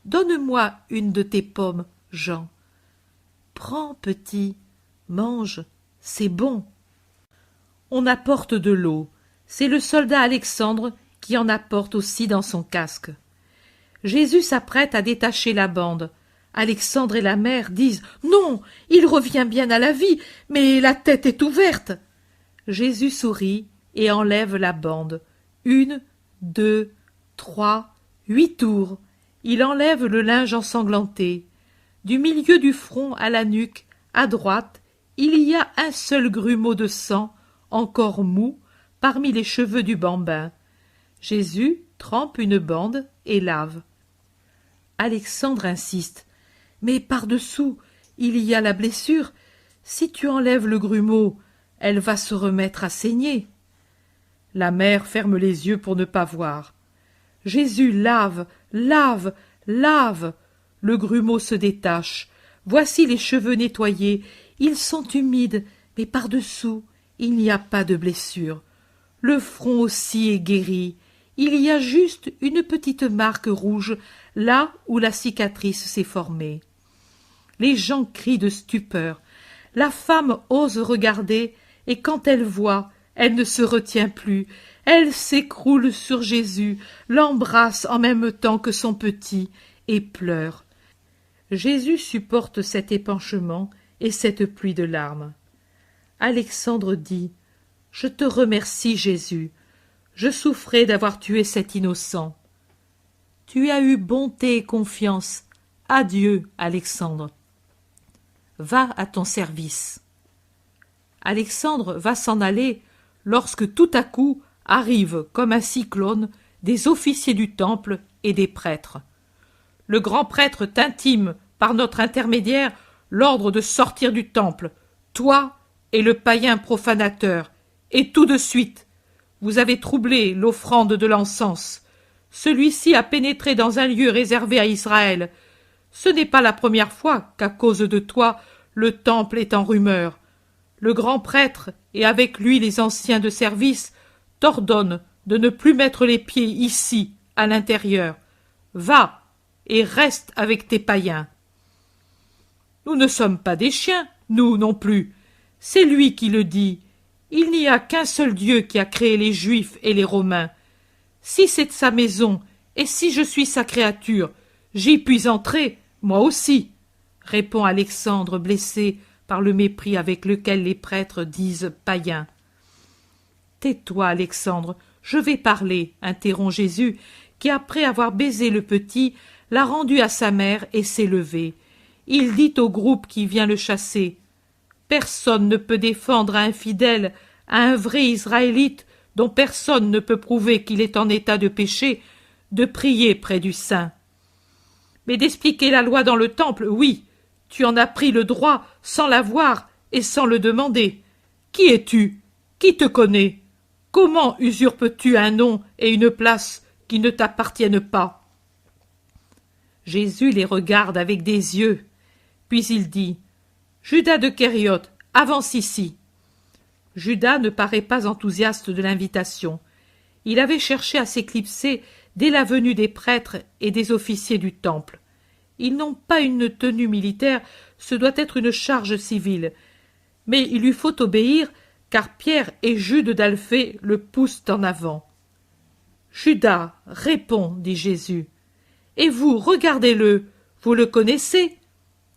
Donne-moi une de tes pommes, Jean. Prends, petit, mange, c'est bon. On apporte de l'eau. C'est le soldat Alexandre qui en apporte aussi dans son casque. Jésus s'apprête à détacher la bande. Alexandre et la mère disent « Non, il revient bien à la vie, mais la tête est ouverte. » Jésus sourit et enlève la bande. 1, 2, 3, 8 tours. Il enlève le linge ensanglanté. Du milieu du front à la nuque, à droite, il y a un seul grumeau de sang, encore mou, parmi les cheveux du bambin. Jésus trempe une bande et lave. Alexandre insiste. « Mais par-dessous, il y a la blessure. Si tu enlèves le grumeau, elle va se remettre à saigner. » La mère ferme les yeux pour ne pas voir. Jésus lave, lave, lave. Le grumeau se détache. Voici les cheveux nettoyés. Ils sont humides, mais par-dessous, il n'y a pas de blessure. Le front aussi est guéri. Il y a juste une petite marque rouge, là où la cicatrice s'est formée. Les gens crient de stupeur. La femme ose regarder, et quand elle voit, elle ne se retient plus. Elle s'écroule sur Jésus, l'embrasse en même temps que son petit, et pleure. Jésus supporte cet épanchement et cette pluie de larmes. Alexandre dit « Je te remercie, Jésus. Je souffrais d'avoir tué cet innocent. » Tu as eu bonté et confiance. Adieu, Alexandre. Va à ton service. Alexandre va s'en aller lorsque tout à coup arrivent comme un cyclone des officiers du temple et des prêtres. Le grand prêtre t'intime, par notre intermédiaire, l'ordre de sortir du temple, toi et le païen profanateur, et tout de suite. Vous avez troublé l'offrande de l'encens. Celui-ci a pénétré dans un lieu réservé à Israël. Ce n'est pas la première fois qu'à cause de toi, le temple est en rumeur. Le grand prêtre, et avec lui les anciens de service, t'ordonnent de ne plus mettre les pieds ici, à l'intérieur. Va, et reste avec tes païens. Nous ne sommes pas des chiens, nous non plus. C'est lui qui le dit. Il n'y a qu'un seul Dieu qui a créé les Juifs et les Romains. Si c'est sa maison, et si je suis sa créature, j'y puis entrer, moi aussi, répond Alexandre, blessé par le mépris avec lequel les prêtres disent païen. Tais-toi, Alexandre, je vais parler, interrompt Jésus, qui, après avoir baisé le petit, l'a rendu à sa mère et s'est levé. Il dit au groupe qui vient le chasser. Personne ne peut défendre à un fidèle, à un vrai Israélite, dont personne ne peut prouver qu'il est en état de péché, de prier près du saint. Mais d'expliquer la loi dans le temple, oui, tu en as pris le droit sans l'avoir et sans le demander. Qui es-tu? Qui te connaît? Comment usurpes-tu un nom et une place qui ne t'appartiennent pas? Jésus les regarde avec des yeux, puis il dit « Judas de Kériote, avance ici !» Judas ne paraît pas enthousiaste de l'invitation. Il avait cherché à s'éclipser dès la venue des prêtres et des officiers du temple. Ils n'ont pas une tenue militaire, ce doit être une charge civile. Mais il lui faut obéir, car Pierre et Jude d'Alphée le poussent en avant. « Judas, réponds, dit Jésus. Et vous, regardez-le, vous le connaissez?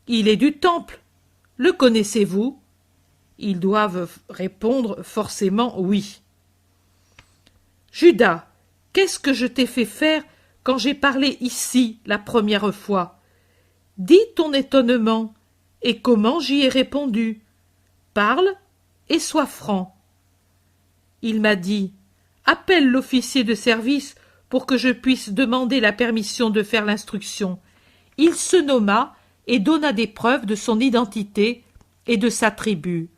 Il est du temple. Le connaissez-vous? » Ils doivent répondre forcément oui. « Judas, qu'est-ce que je t'ai fait faire quand j'ai parlé ici la première fois? Dis ton étonnement, et comment j'y ai répondu. Parle et sois franc. » Il m'a dit « Appelle l'officier de service pour que je puisse demander la permission de faire l'instruction. » Il se nomma et donna des preuves de son identité et de sa tribu.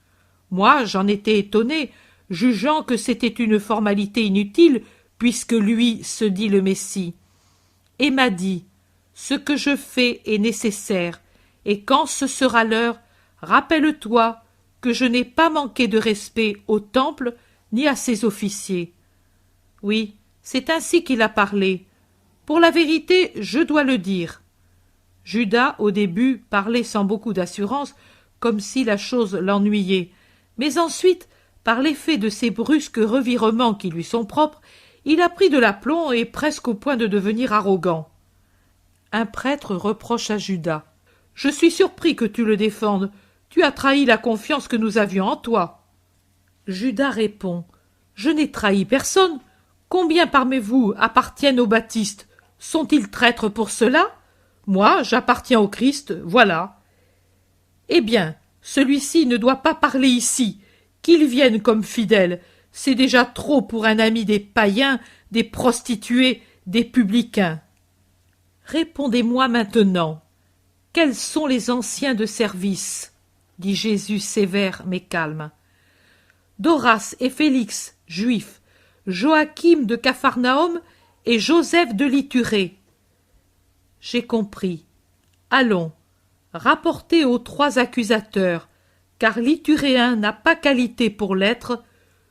Moi, j'en étais étonné, jugeant que c'était une formalité inutile, puisque lui se dit le Messie. Et m'a dit « Ce que je fais est nécessaire, et quand ce sera l'heure, rappelle-toi que je n'ai pas manqué de respect au temple ni à ses officiers. » Oui, c'est ainsi qu'il a parlé. Pour la vérité, je dois le dire. Judas, au début, parlait sans beaucoup d'assurance, comme si la chose l'ennuyait. Mais ensuite, par l'effet de ces brusques revirements qui lui sont propres, il a pris de l'aplomb et presque au point de devenir arrogant. Un prêtre reproche à Judas. « Je suis surpris que tu le défendes. Tu as trahi la confiance que nous avions en toi. » Judas répond. « Je n'ai trahi personne. Combien parmi vous appartiennent aux baptistes? Sont-ils traîtres pour cela? Moi, j'appartiens au Christ, voilà. » Eh bien, celui-ci ne doit pas parler ici. Qu'il vienne comme fidèle, c'est déjà trop pour un ami des païens, des prostituées, des publicains. Répondez-moi maintenant. Quels sont les anciens de service? Dit Jésus sévère mais calme. Doras et Félix, juifs, Joachim de Capharnaüm et Joseph de l'Ithurée. J'ai compris. Allons, rapportez aux 3 accusateurs, car l'Ithuréen n'a pas qualité pour l'être,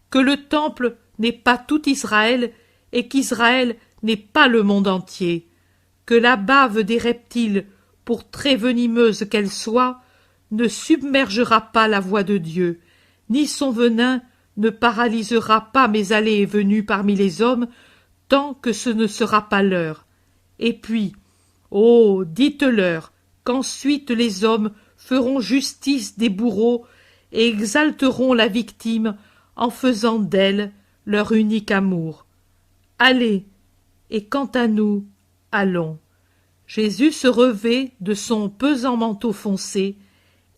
que le temple n'est pas tout Israël et qu'Israël n'est pas le monde entier, que la bave des reptiles, pour très venimeuse qu'elle soit, ne submergera pas la voix de Dieu, ni son venin ne paralysera pas mes allées et venues parmi les hommes, tant que ce ne sera pas l'heure. Et puis, oh, dites-leur qu'ensuite les hommes feront justice des bourreaux et exalteront la victime en faisant d'elle leur unique amour. Allez, et quant à nous, allons. Jésus se revêt de son pesant manteau foncé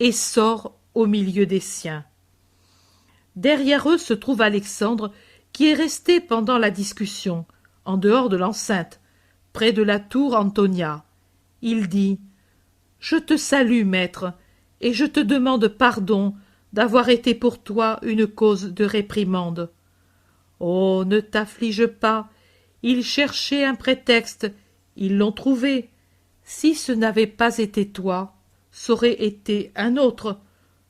et sort au milieu des siens. Derrière eux se trouve Alexandre, qui est resté pendant la discussion, en dehors de l'enceinte, près de la tour Antonia. Il dit « Je te salue, maître, et je te demande pardon d'avoir été pour toi une cause de réprimande. Oh, ne t'afflige pas, ils cherchaient un prétexte, ils l'ont trouvé. Si ce n'avait pas été toi, c'aurait été un autre.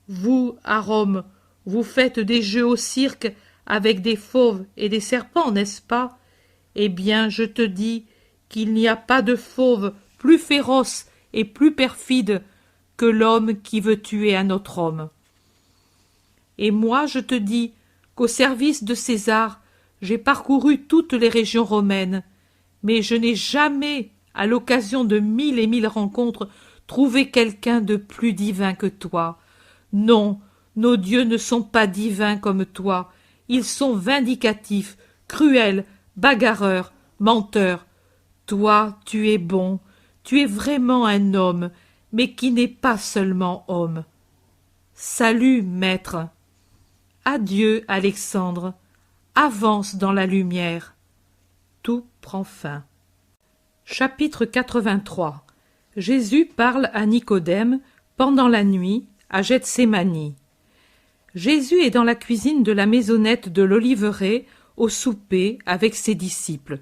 Vous, à Rome, vous faites des jeux au cirque avec des fauves et des serpents, n'est-ce pas? Eh bien, je te dis qu'il n'y a pas de fauve plus féroce et plus perfide que l'homme qui veut tuer un autre homme. Et moi, je te dis qu'au service de César, j'ai parcouru toutes les régions romaines, mais je n'ai jamais, à l'occasion de 1000 et 1000 rencontres, trouvé quelqu'un de plus divin que toi. Non, nos dieux ne sont pas divins comme toi, ils sont vindicatifs, cruels, bagarreurs, menteurs. Toi, tu es bon, tu es vraiment un homme, mais qui n'est pas seulement homme. Salut, maître. Adieu, Alexandre. Avance dans la lumière. Tout prend fin. Chapitre 83. Jésus parle à Nicodème pendant la nuit à Gethsémani. Jésus est dans la cuisine de la maisonnette de l'Oliveraie au souper avec ses disciples.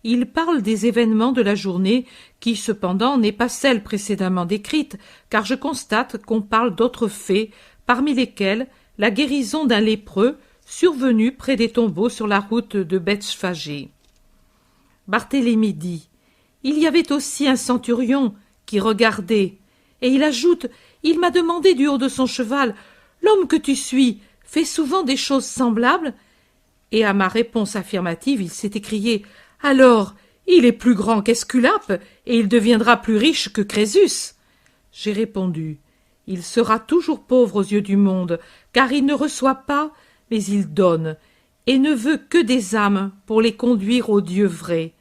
Il parle des événements de la journée qui, cependant, n'est pas celle précédemment décrite, car je constate qu'on parle d'autres faits, parmi lesquels la guérison d'un lépreux survenu près des tombeaux sur la route de Bethphagée. Barthélemy dit « Il y avait aussi un centurion qui regardait. » Et il ajoute « Il m'a demandé du haut de son cheval « L'homme que tu suis fait souvent des choses semblables ?» Et à ma réponse affirmative, il s'est écrié « Alors, il est plus grand qu'Esculape, et il deviendra plus riche que Crésus. » J'ai répondu « Il sera toujours pauvre aux yeux du monde, car il ne reçoit pas, mais il donne, et ne veut que des âmes pour les conduire au Dieu vrai. »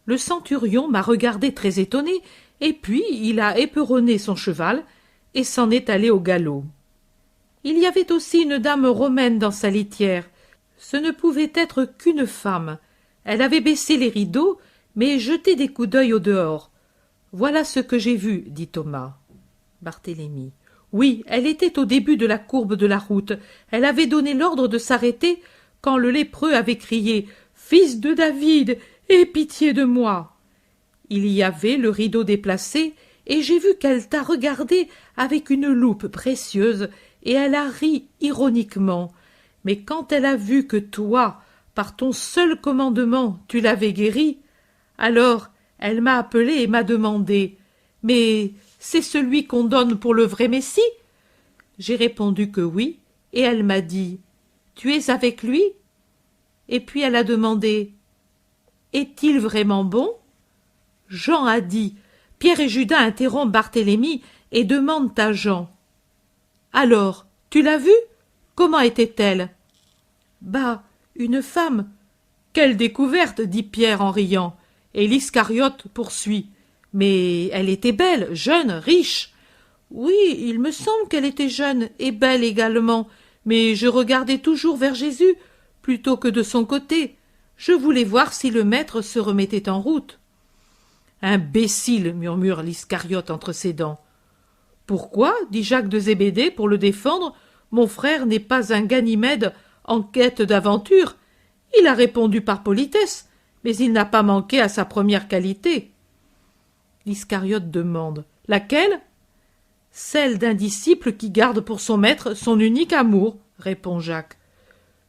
Le centurion m'a regardé très étonné, et puis il a éperonné son cheval et s'en est allé au galop. Il y avait aussi une dame romaine dans sa litière. Ce ne pouvait être qu'une femme. Elle avait baissé les rideaux, mais jeté des coups d'œil au dehors. « Voilà ce que j'ai vu, » dit Thomas. Barthélemy. Oui, elle était au début de la courbe de la route. Elle avait donné l'ordre de s'arrêter quand le lépreux avait crié « Fils de David, aie pitié de moi !» Il y avait le rideau déplacé, et j'ai vu qu'elle t'a regardé avec une loupe précieuse, et elle a ri ironiquement. Mais quand elle a vu que toi, par ton seul commandement, tu l'avais guérie, alors elle m'a appelé et m'a demandé « Mais c'est celui qu'on donne pour le vrai Messie ?» J'ai répondu que oui, et elle m'a dit « Tu es avec lui ?» Et puis elle a demandé « Est-il vraiment bon ?» Jean a dit « Pierre et Judas interrompent Barthélemy et demandent à Jean « Alors, tu l'as vue? Comment était-elle » « Bah, une femme. »« Quelle découverte !» dit Pierre en riant, et l'Iscariote poursuit. « Mais elle était belle, jeune, riche. »« Oui, il me semble qu'elle était jeune et belle également, mais je regardais toujours vers Jésus plutôt que de son côté. Je voulais voir si le maître se remettait en route. »« Imbécile !» murmure l'Iscariote entre ses dents. « Pourquoi, dit Jacques de Zébédée pour le défendre, mon frère n'est pas un Ganymède en quête d'aventure. Il a répondu par politesse, mais il n'a pas manqué à sa première qualité. » L'Iscariote demande « Laquelle ?»« Celle d'un disciple qui garde pour son maître son unique amour, » répond Jacques.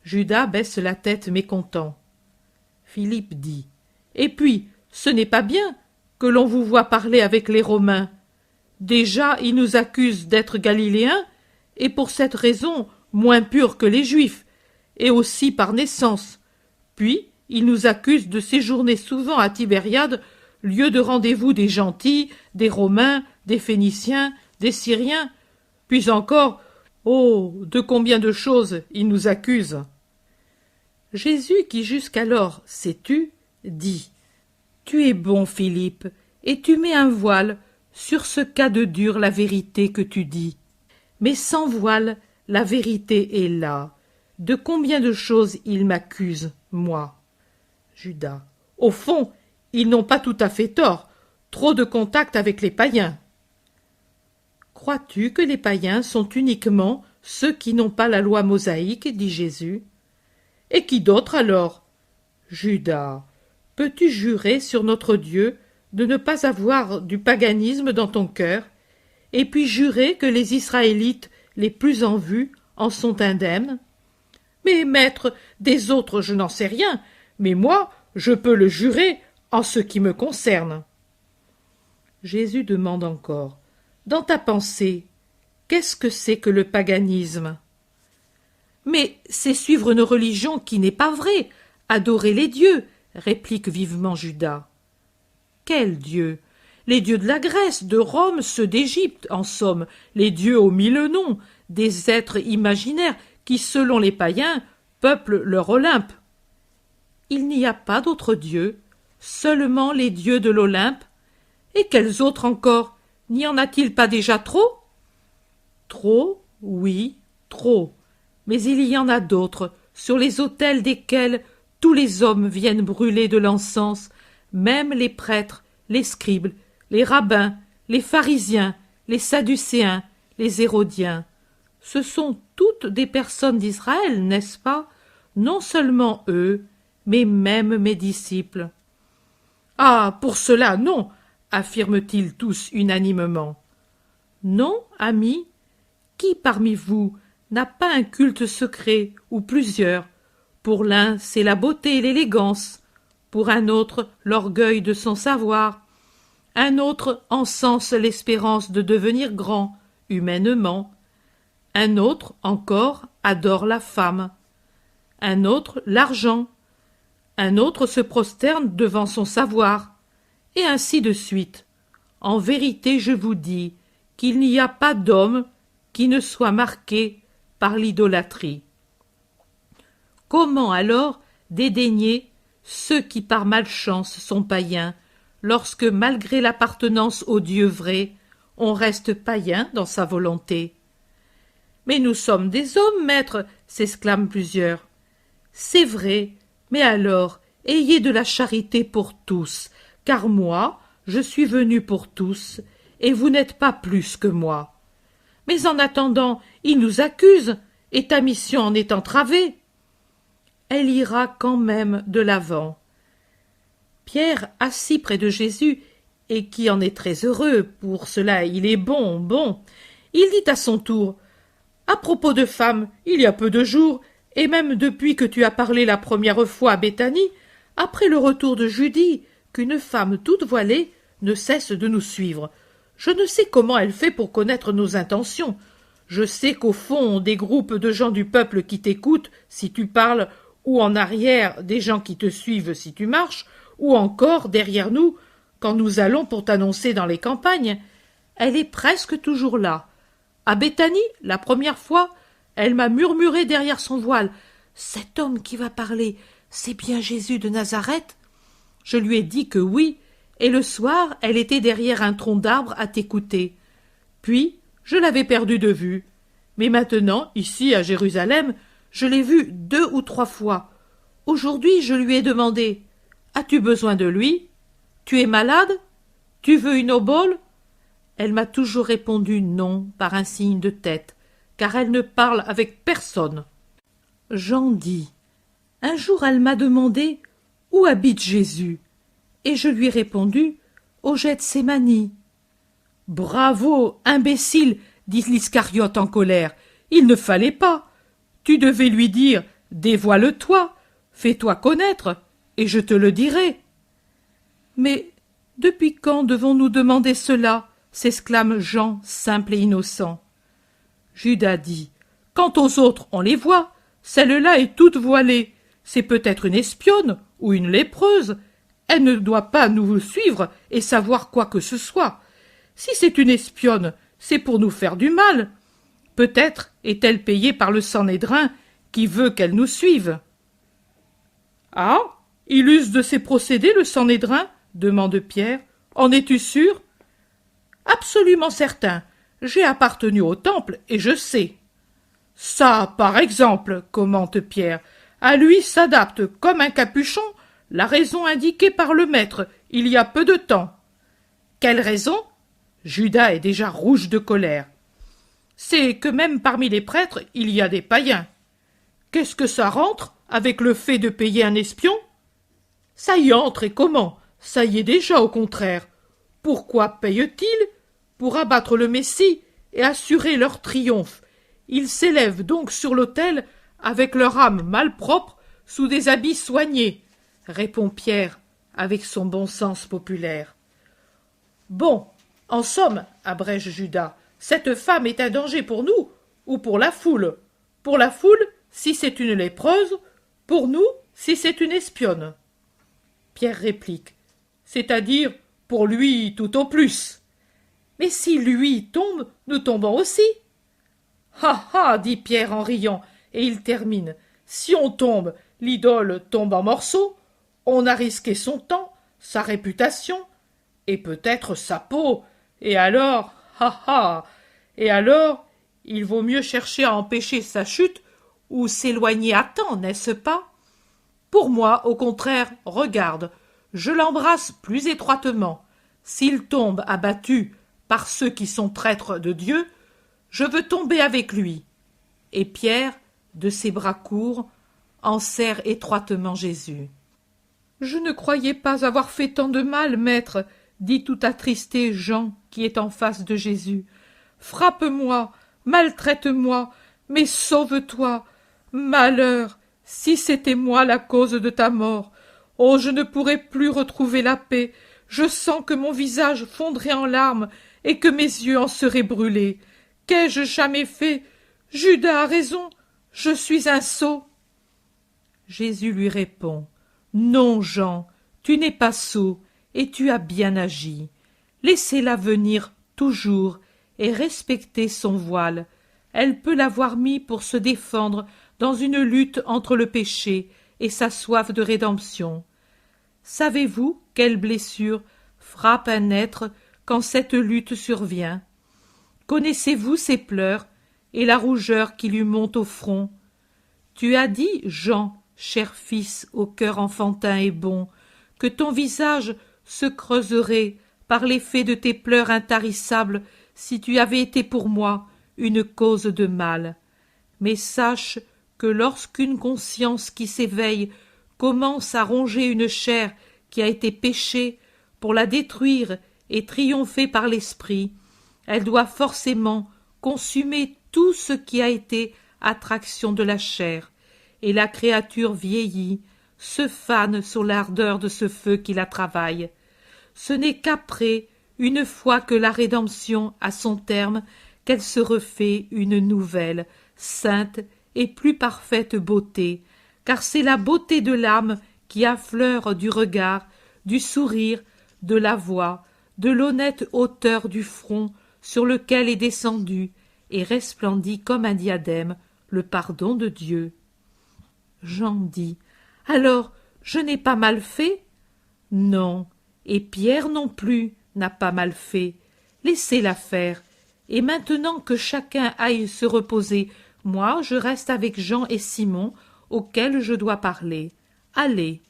Judas baisse la tête mécontent. Philippe dit « Et puis, ce n'est pas bien que l'on vous voie parler avec les Romains. Déjà, ils nous accusent d'être Galiléens, et pour cette raison moins purs que les Juifs, et aussi par naissance. Puis, ils nous accusent de séjourner souvent à Tibériade, lieu de rendez-vous des gentils, des Romains, des Phéniciens, des Syriens. Puis encore, oh, de combien de choses ils nous accusent. » Jésus, qui jusqu'alors s'est tu, dit « Tu es bon, Philippe, et tu mets un voile sur ce cas de dur la vérité que tu dis. Mais sans voile, la vérité est là. De combien de choses il m'accuse, moi ?» Judas. « Au fond, ils n'ont pas tout à fait tort. Trop de contact avec les païens. Crois-tu que les païens sont uniquement ceux qui n'ont pas la loi mosaïque, dit Jésus. Et qui d'autre alors? Judas, peux-tu jurer sur notre Dieu de ne pas avoir du paganisme dans ton cœur, et puis jurer que les Israélites les plus en vue en sont indemnes? Mais maître, des autres je n'en sais rien, mais moi je peux le jurer en ce qui me concerne. Jésus demande encore, dans ta pensée, qu'est-ce que c'est que le paganisme? Mais c'est suivre une religion qui n'est pas vraie, adorer les dieux, réplique vivement Judas. Quels dieux? Les dieux de la Grèce, de Rome, ceux d'Égypte, en somme, les dieux aux mille noms, des êtres imaginaires qui, selon les païens, peuplent leur Olympe. Il n'y a pas d'autres dieux, seulement les dieux de l'Olympe. Et quels autres encore? N'y en a-t-il pas déjà trop? Trop, oui, trop. Mais il y en a d'autres, sur les autels desquels tous les hommes viennent brûler de l'encens, même les prêtres, les scribes, les rabbins, les pharisiens, les sadducéens, les hérodiens. Ce sont toutes des personnes d'Israël, n'est-ce pas? Non seulement eux, mais même mes disciples. Ah, pour cela, non, affirment-ils tous unanimement. Non, amis, qui parmi vous n'a pas un culte secret ou plusieurs? Pour l'un, c'est la beauté et l'élégance, pour un autre, l'orgueil de son savoir, un autre encense l'espérance de devenir grand, humainement, un autre, encore, adore la femme, un autre, l'argent, un autre se prosterne devant son savoir, et ainsi de suite. En vérité, je vous dis qu'il n'y a pas d'homme qui ne soit marqué par l'idolâtrie. Comment alors dédaigner ceux qui par malchance sont païens, lorsque, malgré l'appartenance au Dieu vrai, on reste païen dans sa volonté? Mais nous sommes des hommes, maître, s'exclament plusieurs. C'est vrai, mais alors, ayez de la charité pour tous, car moi, je suis venu pour tous, et vous n'êtes pas plus que moi. Mais en attendant, ils nous accusent, et ta mission en est entravée. Elle ira quand même de l'avant. Pierre, assis près de Jésus, et qui en est très heureux, pour cela il est bon, il dit à son tour, « À propos de femmes, il y a peu de jours, et même depuis que tu as parlé la première fois à Béthanie, après le retour de Judée, qu'une femme toute voilée ne cesse de nous suivre. Je ne sais comment elle fait pour connaître nos intentions. Je sais qu'au fond, des groupes de gens du peuple qui t'écoutent si tu parles, ou en arrière, des gens qui te suivent si tu marches, ou encore derrière nous, quand nous allons pour t'annoncer dans les campagnes. Elle est presque toujours là. À Béthanie, la première fois, elle m'a murmuré derrière son voile, « Cet homme qui va parler, c'est bien Jésus de Nazareth ?» Je lui ai dit que oui, et le soir, elle était derrière un tronc d'arbre à t'écouter. Puis, je l'avais perdue de vue. Mais maintenant, ici, à Jérusalem, je l'ai vue 2 ou 3 fois. Aujourd'hui, je lui ai demandé, « As-tu besoin de lui? Tu es malade? Tu veux une obole ?» Elle m'a toujours répondu non par un signe de tête, car elle ne parle avec personne. Jean dit, « Un jour, elle m'a demandé où habite Jésus, et je lui ai répondu au Gethsémani. »« Bravo, imbécile !» dit l'Iscariote en colère. « Il ne fallait pas. Tu devais lui dire, dévoile-toi, fais-toi connaître, et je te le dirai. »« Mais depuis quand devons-nous demander cela ?» s'exclame Jean, simple et innocent. Judas dit, « Quant aux autres, on les voit. Celle-là est toute voilée. C'est peut-être une espionne ou une lépreuse. Elle ne doit pas nous suivre et savoir quoi que ce soit. Si c'est une espionne, c'est pour nous faire du mal. Peut-être est-elle payée par le Sanhédrin qui veut qu'elle nous suive. »« Ah, il use de ces procédés, le Sanhédrin ?» demande Pierre. « En es-tu sûr ?»« Absolument certain. J'ai appartenu au temple et je sais. »« Ça, par exemple, commente Pierre, à lui s'adapte comme un capuchon la raison indiquée par le maître il y a peu de temps. Quelle raison? Judas est déjà rouge de colère. C'est que même parmi les prêtres, il y a des païens. Qu'est-ce que ça rentre avec le fait de payer un espion? Ça y entre, et comment? Ça y est déjà, au contraire. Pourquoi payent-ils? Pour abattre le Messie et assurer leur triomphe. Ils s'élèvent donc sur l'autel avec leur âme malpropre sous des habits soignés, répond Pierre avec son bon sens populaire. Bon, en somme, abrège Judas, cette femme est un danger pour nous ou pour la foule? Pour la foule, si c'est une lépreuse, pour nous, si c'est une espionne. Pierre réplique, c'est-à-dire pour lui tout au plus. Mais si lui tombe, nous tombons aussi. Ha ha, dit Pierre en riant, et il termine. Si on tombe, l'idole tombe en morceaux, on a risqué son temps, sa réputation, et peut-être sa peau, et alors, ha ha, et alors, il vaut mieux chercher à empêcher sa chute ou s'éloigner à temps, n'est-ce pas? Pour moi, au contraire, regarde, je l'embrasse plus étroitement. S'il tombe abattu par ceux qui sont prêtres de Dieu, je veux tomber avec lui. Et Pierre, de ses bras courts, enserre étroitement Jésus. Je ne croyais pas avoir fait tant de mal, maître, dit tout attristé Jean, qui est en face de Jésus. Frappe-moi, maltraite-moi, mais sauve-toi. Malheur, si c'était moi la cause de ta mort. Oh, je ne pourrais plus retrouver la paix. Je sens que mon visage fondrait en larmes et que mes yeux en seraient brûlés. Qu'ai-je jamais fait? Judas a raison, je suis un sot. Jésus lui répond, non, Jean, tu n'es pas sot, et tu as bien agi. Laissez-la venir toujours, et respectez son voile. Elle peut l'avoir mis pour se défendre dans une lutte entre le péché et sa soif de rédemption. Savez-vous quelle blessure frappe un être quand cette lutte survient? Connaissez-vous ses pleurs et la rougeur qui lui monte au front? Tu as dit, Jean, cher fils au cœur enfantin et bon, que ton visage se creuserait par l'effet de tes pleurs intarissables si tu avais été pour moi une cause de mal. Mais sache que lorsqu'une conscience qui s'éveille commence à ronger une chair qui a été péchée pour la détruire et triompher par l'esprit, elle doit forcément consumer tout ce qui a été attraction de la chair, et la créature vieillit, se fane sous l'ardeur de ce feu qui la travaille. Ce n'est qu'après, une fois que la rédemption a son terme, qu'elle se refait une nouvelle, sainte et plus parfaite beauté, car c'est la beauté de l'âme qui affleure du regard, du sourire, de la voix, de l'honnête hauteur du front sur lequel est descendu et resplendit comme un diadème le pardon de Dieu. Jean dit, alors je n'ai pas mal fait? Non, et Pierre non plus n'a pas mal fait. Laissez-la faire. Et maintenant que chacun aille se reposer, moi je reste avec Jean et Simon, auxquels je dois parler. Allez.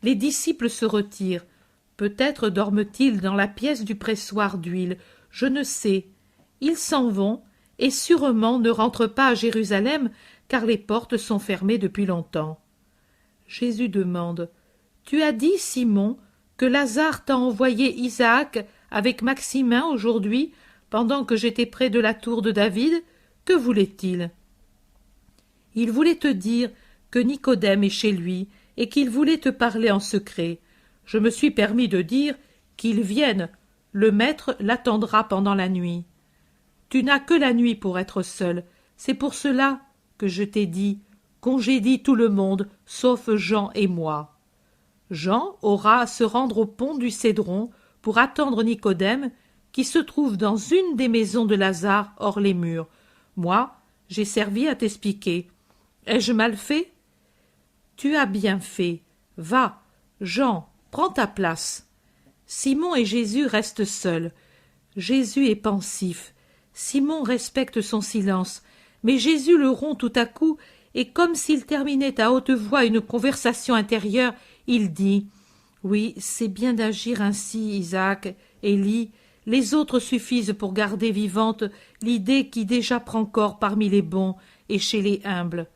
Les disciples se retirent. Peut-être dorment-ils dans la pièce du pressoir d'huile, je ne sais. Ils s'en vont, et sûrement ne rentrent pas à Jérusalem, car les portes sont fermées depuis longtemps. Jésus demande, « Tu as dit, Simon, que Lazare t'a envoyé Isaac avec Maximin aujourd'hui, pendant que j'étais près de la tour de David? Que voulait-il » Il voulait te dire que Nicodème est chez lui et qu'il voulait te parler en secret. Je me suis permis de dire qu'il vienne. Le maître l'attendra pendant la nuit. Tu n'as que la nuit pour être seul. C'est pour cela que je t'ai dit, congédie tout le monde, sauf Jean et moi. Jean aura à se rendre au pont du Cédron pour attendre Nicodème, qui se trouve dans une des maisons de Lazare hors les murs. Moi, j'ai servi à t'expliquer. Ai-je mal fait? Tu as bien fait. Va, Jean, prends ta place. Simon et Jésus restent seuls. Jésus est pensif. Simon respecte son silence, mais Jésus le rompt tout à coup, et comme s'il terminait à haute voix une conversation intérieure, il dit « Oui, c'est bien d'agir ainsi, Isaac, Élie. Les autres suffisent pour garder vivante l'idée qui déjà prend corps parmi les bons et chez les humbles.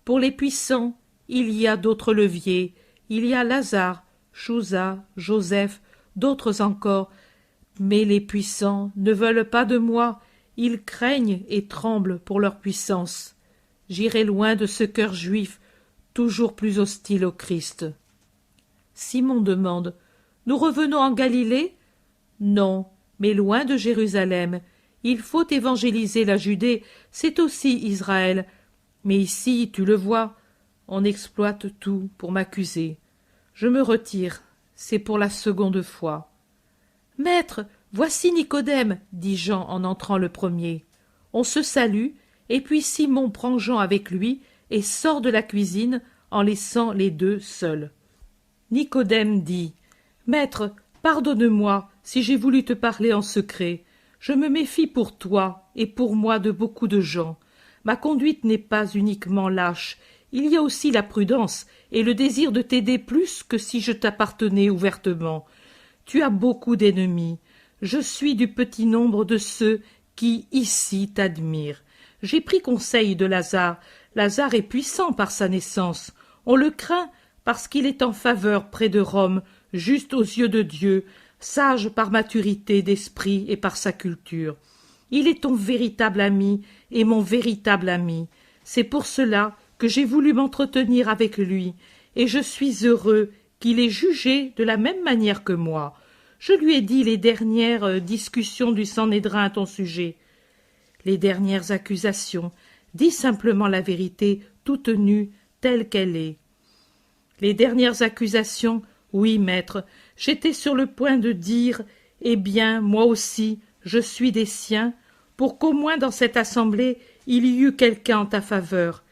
Pour les puissants, il y a d'autres leviers. Il y a Lazare, Chouza, Joseph, d'autres encore. Mais les puissants ne veulent pas de moi. Ils craignent et tremblent pour leur puissance. J'irai loin de ce cœur juif, toujours plus hostile au Christ. Simon demande: Nous revenons en Galilée? Non, mais loin de Jérusalem. Il faut évangéliser la Judée, c'est aussi Israël. Mais ici, tu le vois, on exploite tout pour m'accuser. Je me retire, c'est pour la seconde fois. Maître, voici Nicodème, dit Jean en entrant le premier. On se salue, et puis Simon prend Jean avec lui et sort de la cuisine en laissant les deux seuls. Nicodème dit: Maître, pardonne-moi si j'ai voulu te parler en secret. Je me méfie pour toi et pour moi de beaucoup de gens. Ma conduite n'est pas uniquement lâche, il y a aussi la prudence et le désir de t'aider plus que si je t'appartenais ouvertement. Tu as beaucoup d'ennemis. Je suis du petit nombre de ceux qui, ici, t'admirent. J'ai pris conseil de Lazare. Lazare est puissant par sa naissance. On le craint parce qu'il est en faveur près de Rome, juste aux yeux de Dieu, sage par maturité d'esprit et par sa culture. Il est ton véritable ami et mon véritable ami. C'est pour cela que j'ai voulu m'entretenir avec lui, et je suis heureux qu'il ait jugé de la même manière que moi. Je lui ai dit les dernières discussions du Sanhédrin à ton sujet, les dernières accusations. Dis simplement la vérité, toute nue, telle qu'elle est. Les dernières accusations, oui, maître, j'étais sur le point de dire: eh bien, moi aussi, je suis des siens, pour qu'au moins dans cette assemblée, il y eût quelqu'un en ta faveur.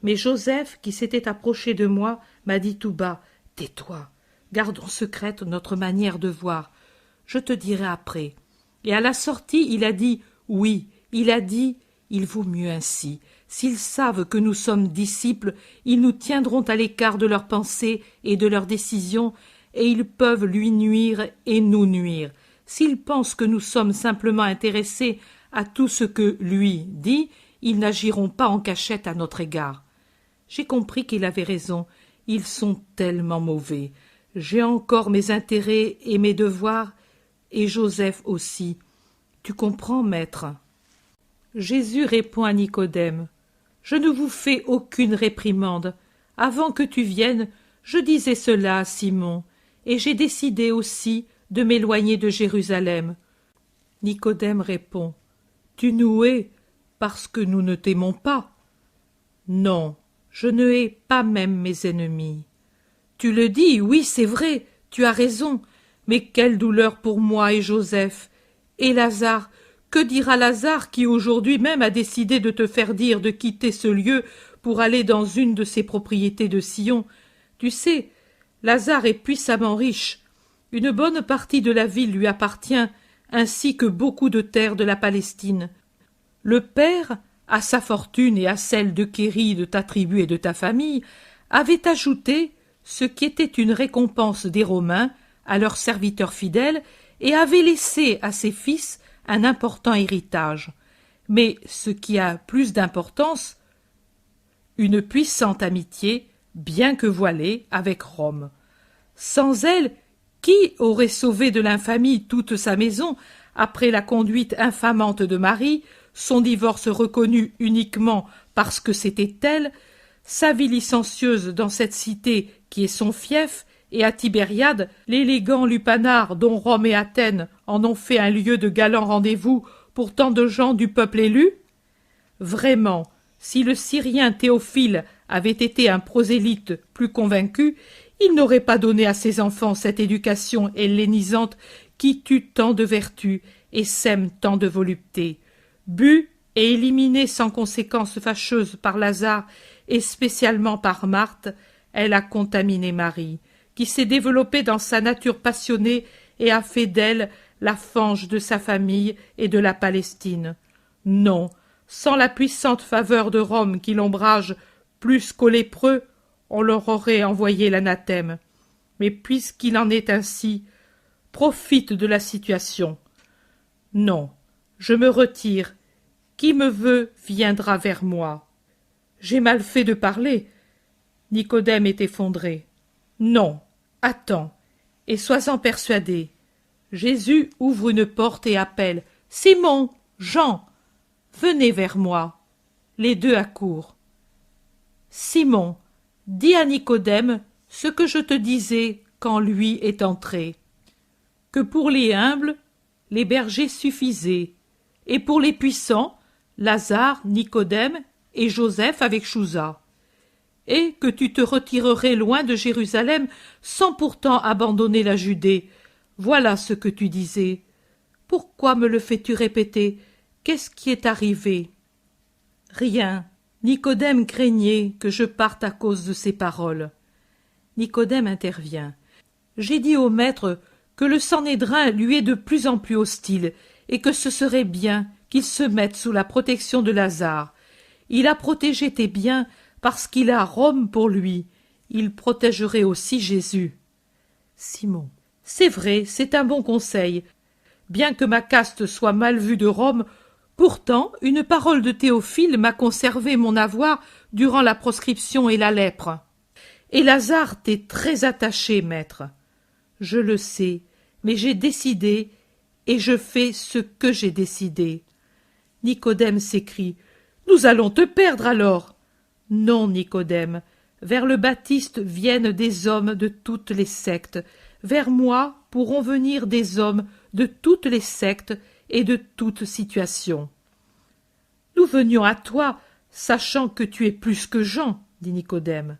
Mais Joseph, qui s'était approché de moi, m'a dit tout bas: tais-toi, gardons secrète notre manière de voir. Je te dirai après. Et à la sortie, il a dit: oui, il a dit: il vaut mieux ainsi. S'ils savent que nous sommes disciples, ils nous tiendront à l'écart de leurs pensées et de leurs décisions, et ils peuvent lui nuire et nous nuire. S'ils pensent que nous sommes simplement intéressés à tout ce que lui dit, ils n'agiront pas en cachette à notre égard. J'ai compris qu'il avait raison. Ils sont tellement mauvais. J'ai encore mes intérêts et mes devoirs, et Joseph aussi. Tu comprends, maître? Jésus répond à Nicodème: Je ne vous fais aucune réprimande. Avant que tu viennes, je disais cela à Simon, et j'ai décidé aussi de m'éloigner de Jérusalem. Nicodème répond: Tu nous hais parce que nous ne t'aimons pas. Non, je ne hais pas même mes ennemis. Tu le dis, oui, c'est vrai, tu as raison, mais quelle douleur pour moi et Joseph. Et Lazare, que dira Lazare qui aujourd'hui même a décidé de te faire dire de quitter ce lieu pour aller dans une de ses propriétés de Sion? Tu sais, Lazare est puissamment riche. Une bonne partie de la ville lui appartient, ainsi que beaucoup de terres de la Palestine. Le père, à sa fortune et à celle de Kéri, de ta tribu et de ta famille, avait ajouté ce qui était une récompense des Romains à leurs serviteurs fidèles et avait laissé à ses fils un important héritage. Mais ce qui a plus d'importance, une puissante amitié, bien que voilée, avec Rome. Sans elle, qui aurait sauvé de l'infamie toute sa maison après la conduite infamante de Marie, son divorce reconnu uniquement parce que c'était elle, sa vie licencieuse dans cette cité qui est son fief, et à Tibériade, l'élégant lupanar dont Rome et Athènes en ont fait un lieu de galant rendez-vous pour tant de gens du peuple élu? Vraiment, si le Syrien Théophile avait été un prosélyte plus convaincu, il n'aurait pas donné à ses enfants cette éducation hellénisante qui tue tant de vertus et sème tant de volupté. Bu et éliminé sans conséquences fâcheuses par Lazare et spécialement par Marthe, elle a contaminé Marie, qui s'est développée dans sa nature passionnée et a fait d'elle la fange de sa famille et de la Palestine. Non, sans la puissante faveur de Rome qui l'ombrage plus qu'aux lépreux, on leur aurait envoyé l'anathème. Mais puisqu'il en est ainsi, profite de la situation. Non, je me retire. Qui me veut viendra vers moi. J'ai mal fait de parler. Nicodème est effondré. Non, attends, et sois-en persuadé. Jésus ouvre une porte et appelle. Simon, Jean, venez vers moi. Les deux accourent. Simon, dis à Nicodème ce que je te disais quand lui est entré. Que pour les humbles, les bergers suffisaient, et pour les puissants, Lazare, Nicodème et Joseph avec Chouza, et que tu te retirerais loin de Jérusalem sans pourtant abandonner la Judée. Voilà ce que tu disais. Pourquoi me le fais-tu répéter? Qu'est-ce qui est arrivé? Rien. Nicodème craignait que je parte à cause de ces paroles. Nicodème intervient. J'ai dit au maître que le Sanhédrin lui est de plus en plus hostile et que ce serait bien qu'il se mette sous la protection de Lazare. Il a protégé tes biens parce qu'il a Rome pour lui. Il protégerait aussi Jésus. Simon. C'est vrai, c'est un bon conseil. Bien que ma caste soit mal vue de Rome, pourtant une parole de Théophile m'a conservé mon avoir durant la proscription et la lèpre. Et Lazare t'est très attaché, maître. Je le sais, mais j'ai décidé, et je fais ce que j'ai décidé. Nicodème s'écrie. Nous allons te perdre alors. Non, Nicodème, vers le Baptiste viennent des hommes de toutes les sectes. Vers moi pourront venir des hommes de toutes les sectes et de toute situation. Nous venions à toi, sachant que tu es plus que Jean, dit Nicodème.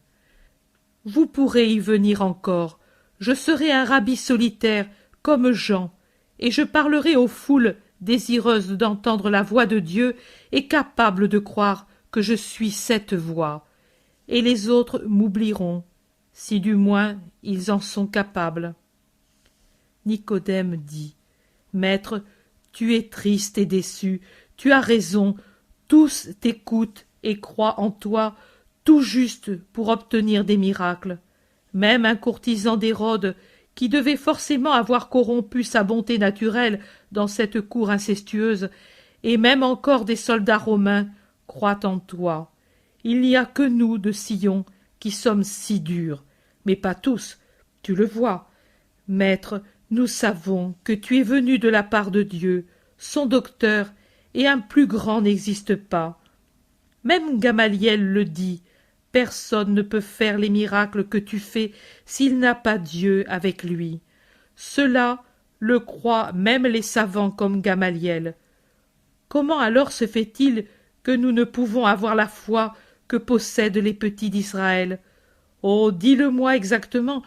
Vous pourrez y venir encore. Je serai un rabbi solitaire, comme Jean, et je parlerai aux foules désireuses d'entendre la voix de Dieu et capables de croire que je suis cette voix. Et les autres m'oublieront, si du moins ils en sont capables. Nicodème dit. Maître, tu es triste et déçu, tu as raison, tous t'écoutent et croient en toi, tout juste pour obtenir des miracles. Même un courtisan d'Hérode, qui devait forcément avoir corrompu sa bonté naturelle dans cette cour incestueuse, et même encore des soldats romains, croient en toi. Il n'y a que nous de Sion qui sommes si durs, mais pas tous, tu le vois. Maître, nous savons que tu es venu de la part de Dieu, son docteur, et un plus grand n'existe pas. Même Gamaliel le dit, personne ne peut faire les miracles que tu fais s'il n'a pas Dieu avec lui. Cela le croient même les savants comme Gamaliel. Comment alors se fait-il que nous ne pouvons avoir la foi que possèdent les petits d'Israël? Oh, dis-le-moi exactement,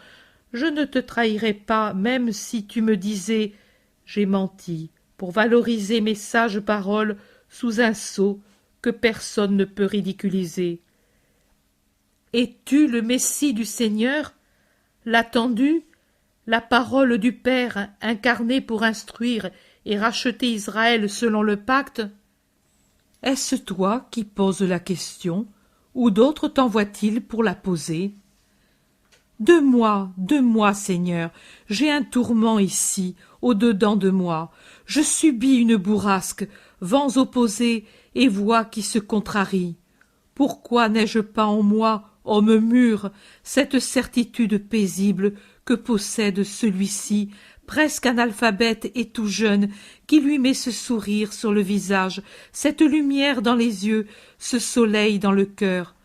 je ne te trahirai pas, même si tu me disais « J'ai menti » pour valoriser mes sages paroles sous un sceau que personne ne peut ridiculiser. Es-tu le Messie du Seigneur, l'attendu, la parole du Père incarnée pour instruire et racheter Israël selon le pacte? Est-ce toi qui poses la question, ou d'autres t'envoient-ils pour la poser? De moi, Seigneur, j'ai un tourment ici, au-dedans de moi. Je subis une bourrasque, vents opposés et voix qui se contrarient. Pourquoi n'ai-je pas en moi, homme mûr, cette certitude paisible que possède celui-ci, presque analphabète et tout jeune, qui lui met ce sourire sur le visage, cette lumière dans les yeux, ce soleil dans le cœur?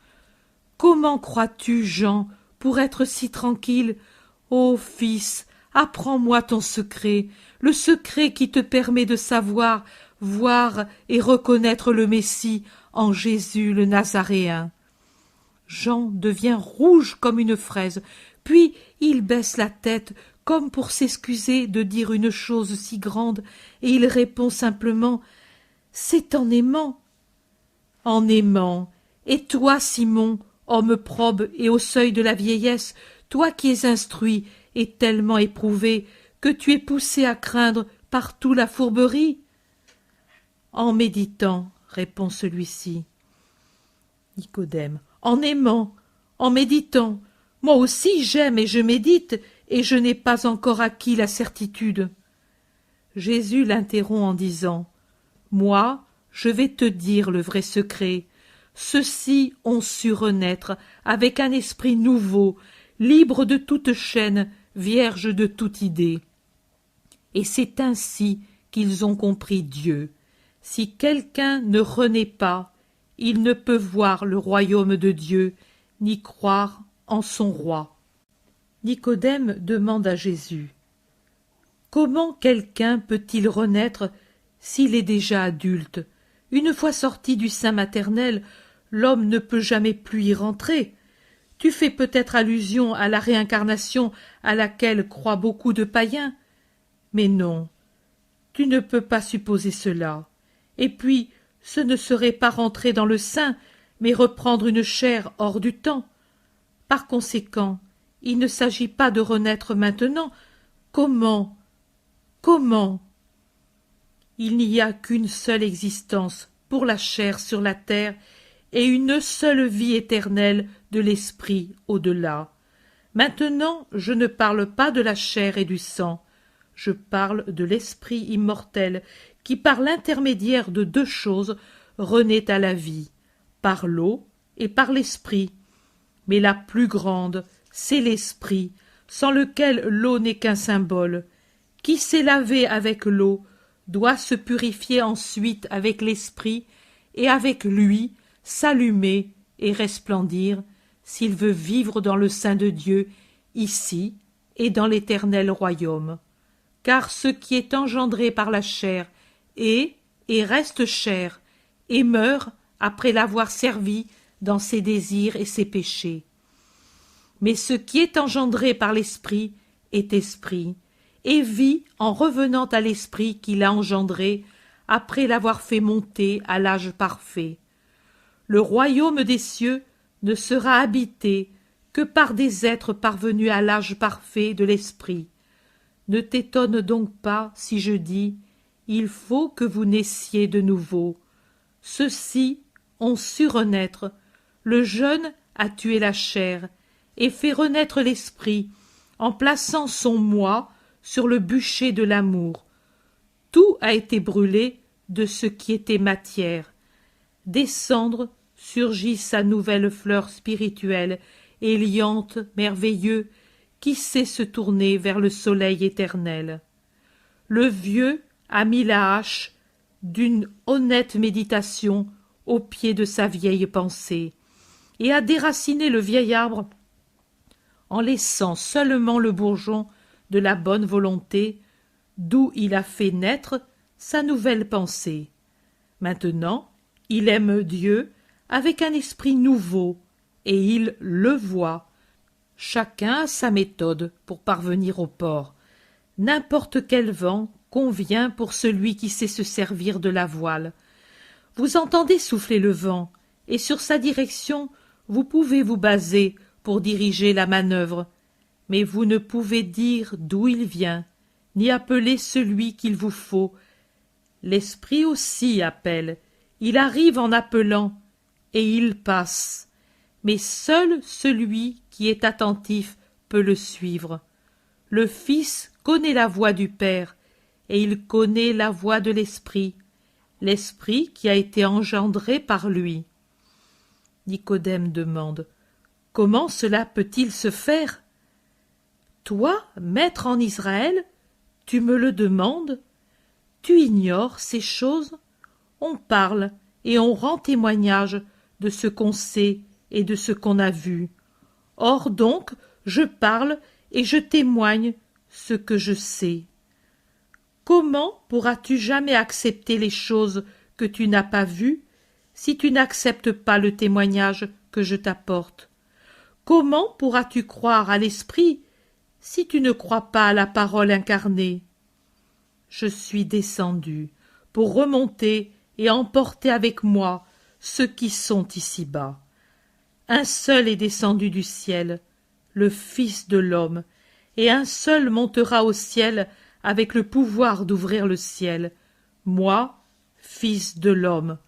Comment crois-tu, Jean, pour être si tranquille? Ô fils, apprends-moi ton secret, le secret qui te permet de savoir, voir et reconnaître le Messie en Jésus le Nazaréen. Jean devient rouge comme une fraise, puis il baisse la tête comme pour s'excuser de dire une chose si grande, et il répond simplement « C'est en aimant. » En aimant. Et toi, Simon, homme probe et au seuil de la vieillesse, toi qui es instruit et tellement éprouvé, que tu es poussé à craindre partout la fourberie? En méditant, répond celui-ci. Nicodème. En aimant, en méditant. Moi aussi j'aime et je médite, et je n'ai pas encore acquis la certitude. » Jésus l'interrompt en disant « Moi, je vais te dire le vrai secret. Ceux-ci ont su renaître avec un esprit nouveau, libre de toute chaîne, vierge de toute idée. Et c'est ainsi qu'ils ont compris Dieu. Si quelqu'un ne renaît pas, il ne peut voir le royaume de Dieu, ni croire en son roi. » Nicodème demande à Jésus « Comment quelqu'un peut-il renaître s'il est déjà adulte? Une fois sorti du sein maternel, l'homme ne peut jamais plus y rentrer. Tu fais peut-être allusion à la réincarnation à laquelle croient beaucoup de païens. Mais non, tu ne peux pas supposer cela. Et puis, ce ne serait pas rentrer dans le sein, mais reprendre une chair hors du temps. Par conséquent, il ne s'agit pas de renaître maintenant. Comment? Comment? Il n'y a qu'une seule existence pour la chair sur la terre et une seule vie éternelle de l'esprit au-delà. Maintenant, je ne parle pas de la chair et du sang, je parle de l'esprit immortel qui, par l'intermédiaire de deux choses, renaît à la vie, par l'eau et par l'esprit. Mais la plus grande, c'est l'esprit, sans lequel l'eau n'est qu'un symbole. Qui s'est lavé avec l'eau doit se purifier ensuite avec l'esprit et avec lui s'allumer et resplendir s'il veut vivre dans le sein de Dieu ici et dans l'éternel royaume. Car ce qui est engendré par la chair est et reste chair et meurt après l'avoir servi dans ses désirs et ses péchés. Mais ce qui est engendré par l'esprit est esprit et vit en revenant à l'esprit qui l'a engendré après l'avoir fait monter à l'âge parfait. Le royaume des cieux ne sera habité que par des êtres parvenus à l'âge parfait de l'esprit. Ne t'étonne donc pas si je dis « Il faut que vous naissiez de nouveau ». Ceux-ci ont su renaître. Le jeune a tué la chair et fait renaître l'esprit en plaçant son moi sur le bûcher de l'amour. Tout a été brûlé de ce qui était matière. Des cendres surgit sa nouvelle fleur spirituelle, éliante, merveilleux, qui sait se tourner vers le soleil éternel. Le vieux a mis la hache d'une honnête méditation au pied de sa vieille pensée, et a déraciné le vieil arbre en laissant seulement le bourgeon de la bonne volonté, d'où il a fait naître sa nouvelle pensée. Maintenant, il aime Dieu avec un esprit nouveau, et il le voit. Chacun a sa méthode pour parvenir au port. N'importe quel vent convient pour celui qui sait se servir de la voile. Vous entendez souffler le vent, et sur sa direction vous pouvez vous baser pour diriger la manœuvre, mais vous ne pouvez dire d'où il vient, ni appeler celui qu'il vous faut. L'esprit aussi appelle, il arrive en appelant, et il passe. Mais seul celui qui est attentif peut le suivre. Le Fils connaît la voix du Père, et il connaît la voix de l'Esprit, l'Esprit qui a été engendré par lui. Nicodème demande « Comment cela peut-il se faire » Toi, maître en Israël, tu me le demandes? Tu ignores ces choses? On parle et on rend témoignage de ce qu'on sait et de ce qu'on a vu. Or donc, je parle et je témoigne ce que je sais. Comment pourras-tu jamais accepter les choses que tu n'as pas vues si tu n'acceptes pas le témoignage que je t'apporte? Comment pourras-tu croire à l'Esprit si tu ne crois pas à la parole incarnée? Je suis descendu pour remonter et emporter avec moi ceux qui sont ici-bas. Un seul est descendu du ciel, le Fils de l'homme, et un seul montera au ciel avec le pouvoir d'ouvrir le ciel, moi, Fils de l'homme.